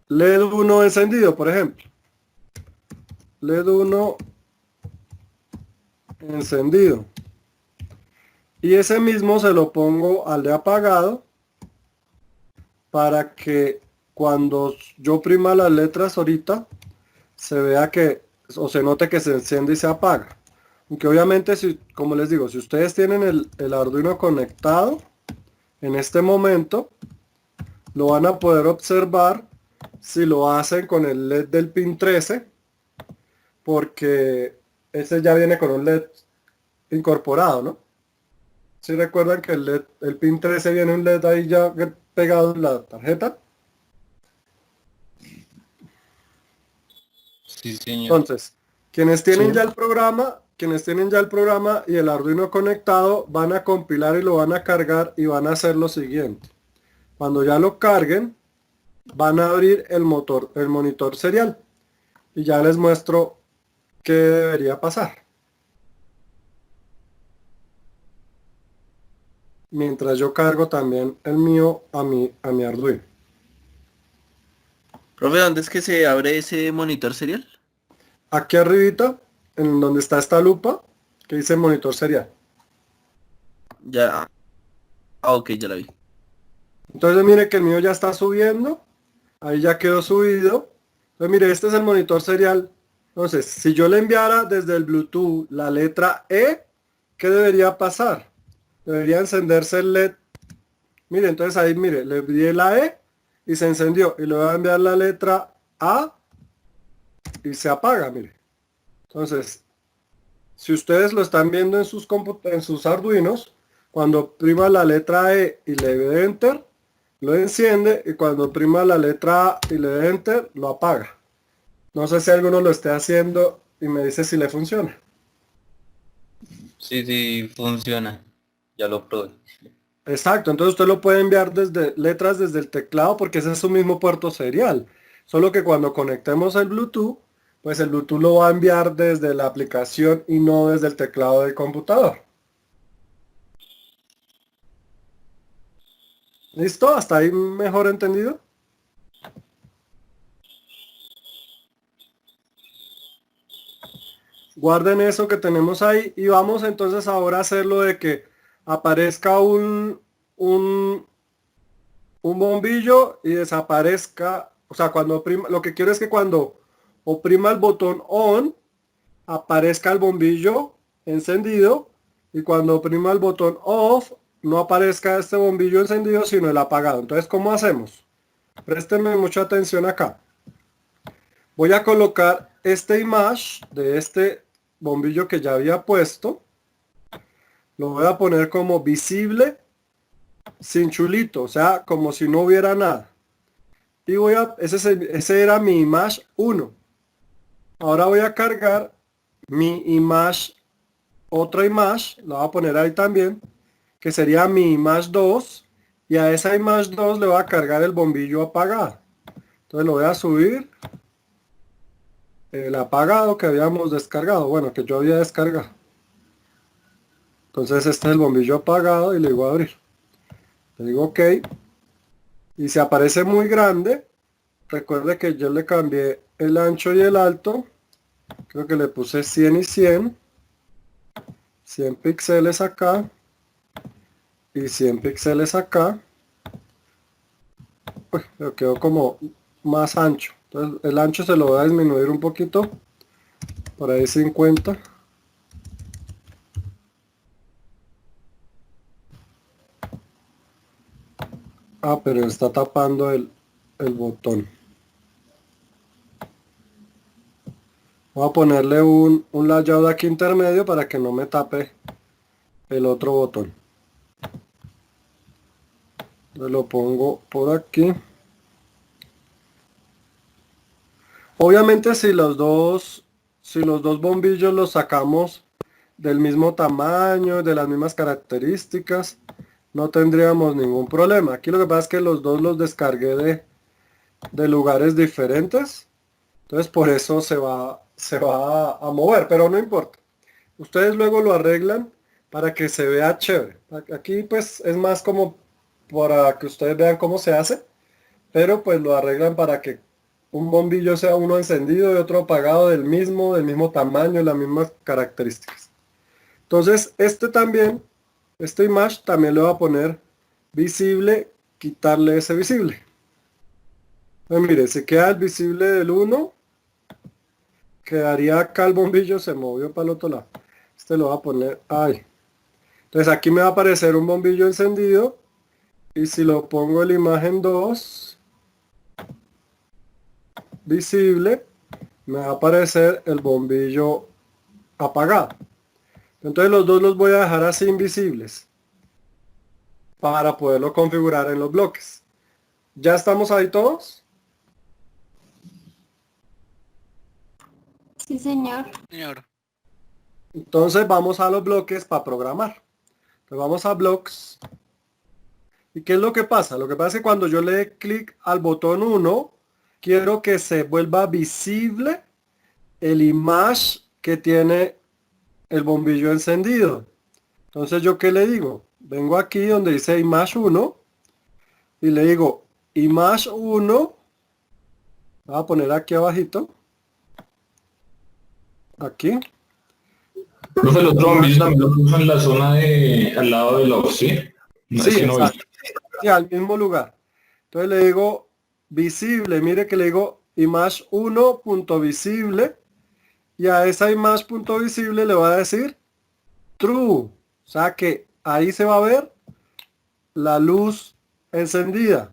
LED 1 encendido, por ejemplo. LED 1 encendido. Y ese mismo se lo pongo al de apagado para que cuando yo prima las letras ahorita se vea que o se note que se enciende y se apaga. Aunque obviamente, si, como les digo, si ustedes tienen el Arduino conectado en este momento, lo van a poder observar si lo hacen con el LED del pin 13, porque ese ya viene con un LED incorporado, ¿no? Si recuerdan que el pin 13 viene un LED ahí ya pegado en la tarjeta. Sí, señor. Entonces, quienes tienen ya el programa y el Arduino conectado, van a compilar y lo van a cargar y van a hacer lo siguiente. Cuando ya lo carguen, van a abrir el monitor serial y ya les muestro qué debería pasar. Mientras yo cargo también el mío a mi Arduino. Profe, ¿dónde es que se abre ese monitor serial? Aquí arribita, en donde está esta lupa, que dice monitor serial. Ya. Ah, ok, ya la vi. Entonces mire que el mío ya está subiendo. Ahí ya quedó subido. Entonces mire, este es el monitor serial. Entonces, si yo le enviara desde el Bluetooth la letra E, ¿qué debería pasar? Debería encenderse el LED. Mire, entonces ahí, mire, le envié la E y se encendió. Y le voy a enviar la letra A y se apaga, mire. Entonces, si ustedes lo están viendo en sus Arduinos, cuando prima la letra E y le dé Enter, lo enciende, y cuando prima la letra A y le dé Enter, lo apaga. No sé si alguno lo esté haciendo y me dice si le funciona. Sí, sí, funciona. Ya lo probé. Exacto, entonces usted lo puede enviar desde letras desde el teclado porque ese es su mismo puerto serial. Solo que cuando conectemos el Bluetooth, pues el Bluetooth lo va a enviar desde la aplicación y no desde el teclado del computador. ¿Listo? ¿Hasta ahí mejor entendido? Guarden eso que tenemos ahí y vamos entonces ahora a hacer lo de que aparezca un bombillo y desaparezca, o sea, cuando oprima, lo que quiero es que cuando oprima el botón on, aparezca el bombillo encendido y cuando oprima el botón off, no aparezca este bombillo encendido, sino el apagado. Entonces, ¿cómo hacemos? Préstenme mucha atención acá. Voy a colocar este image de este bombillo que ya había puesto. Lo voy a poner como visible sin chulito, o sea, como si no hubiera nada. Y ese era mi image 1. Ahora voy a cargar mi image, otra image, la voy a poner ahí también, que sería mi image 2. Y a esa image 2 le voy a cargar el bombillo apagado. Entonces lo voy a subir. El apagado que habíamos descargado, bueno, que yo había descargado. Entonces este es el bombillo apagado y le digo abrir. Le digo OK. Y si aparece muy grande, recuerde que yo le cambié el ancho y el alto. Creo que le puse 100 y 100. 100 píxeles acá. Y 100 píxeles acá. Uy, me quedó como más ancho. Entonces el ancho se lo voy a disminuir un poquito. Por ahí 50. Ah, pero está tapando el botón. Voy a ponerle un layout aquí intermedio para que no me tape el otro botón. Entonces lo pongo por aquí. Obviamente si los dos bombillos los sacamos del mismo tamaño, de las mismas características, no tendríamos ningún problema. Aquí lo que pasa es que los dos los descargué de lugares diferentes. Entonces por eso se va a mover, pero no importa. Ustedes luego lo arreglan para que se vea chévere. Aquí pues es más como para que ustedes vean cómo se hace, pero pues lo arreglan para que un bombillo sea uno encendido y otro apagado del mismo tamaño, las mismas características. Entonces este image también le voy a poner visible, quitarle ese visible. Entonces mire, si queda el visible del 1, quedaría acá el bombillo, se movió para el otro lado. Este lo voy a poner ahí. Entonces aquí me va a aparecer un bombillo encendido y si lo pongo en la imagen 2, visible, me va a aparecer el bombillo apagado. Entonces los dos los voy a dejar así invisibles para poderlo configurar en los bloques. ¿Ya estamos ahí todos? Sí, señor. Señor. Entonces vamos a los bloques para programar. Entonces vamos a blocks. ¿Y qué es lo que pasa? Lo que pasa es que cuando yo le dé clic al botón 1, quiero que se vuelva visible el image que tiene el bombillo encendido. Entonces yo ¿qué le digo? Vengo aquí donde dice image 1 y le digo image 1. Voy a poner aquí abajito. Aquí. Profe, el otro bombillo también lo puso en la zona al lado del off, ¿sí? No, Sí, es que no vi. exacto. Sí, al mismo lugar. Entonces le digo visible, mire que le digo image 1.visible y a esa image.visible le voy a decir true. O sea que ahí se va a ver la luz encendida.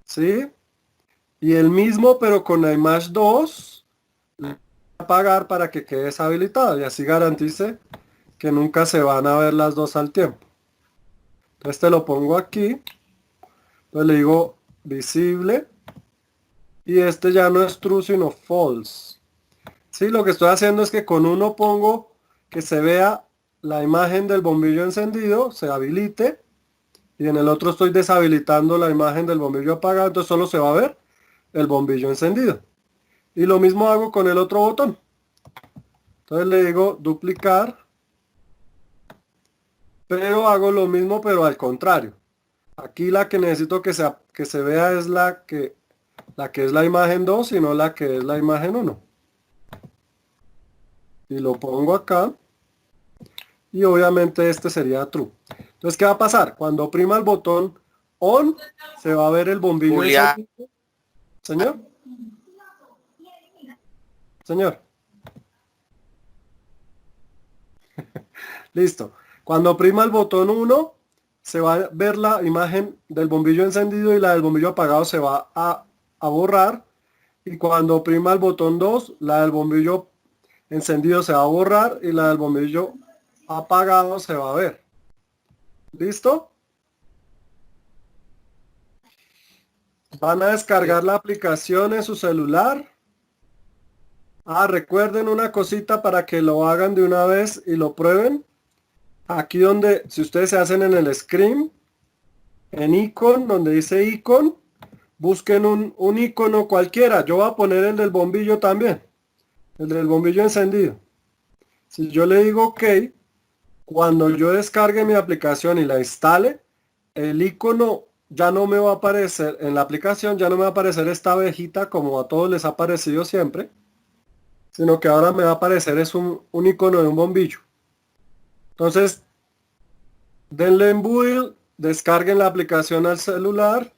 ¿Sí? Y el mismo pero con la image 2 le voy a apagar para que quede deshabilitado y así garantice que nunca se van a ver las dos al tiempo. Entonces te lo pongo aquí. Entonces le digo visible. Y este ya no es true sino false. Sí, lo que estoy haciendo es que con uno pongo que se vea la imagen del bombillo encendido, se habilite. Y en el otro estoy deshabilitando la imagen del bombillo apagado. Entonces solo se va a ver el bombillo encendido. Y lo mismo hago con el otro botón. Entonces le digo duplicar. Pero hago lo mismo pero al contrario. Aquí la que necesito que se vea es la que es la imagen 2 y no la que es la imagen 1. y lo pongo acá. Y obviamente este sería true. Entonces, ¿qué va a pasar? Cuando oprima el botón on, se va a ver el bombillo Julián. encendido. Señor. Señor. Listo. Cuando oprima el botón 1, se va a ver la imagen del bombillo encendido y la del bombillo apagado se va a borrar. Y cuando oprima el botón 2, la del bombillo encendido se va a borrar y la del bombillo apagado se va a ver. ¿Listo? Van a descargar la aplicación en su celular. Recuerden una cosita para que lo hagan de una vez y lo prueben. Aquí donde, si ustedes se hacen en el screen, en icon, donde dice icon, busquen un icono cualquiera. Yo voy a poner el del bombillo también. El del bombillo encendido. Si yo le digo OK, cuando yo descargue mi aplicación y la instale, el icono ya no me va a aparecer, en la aplicación ya no me va a aparecer esta abejita como a todos les ha aparecido siempre, sino que ahora me va a aparecer es un icono de un bombillo. Entonces, denle en build, descarguen la aplicación al celular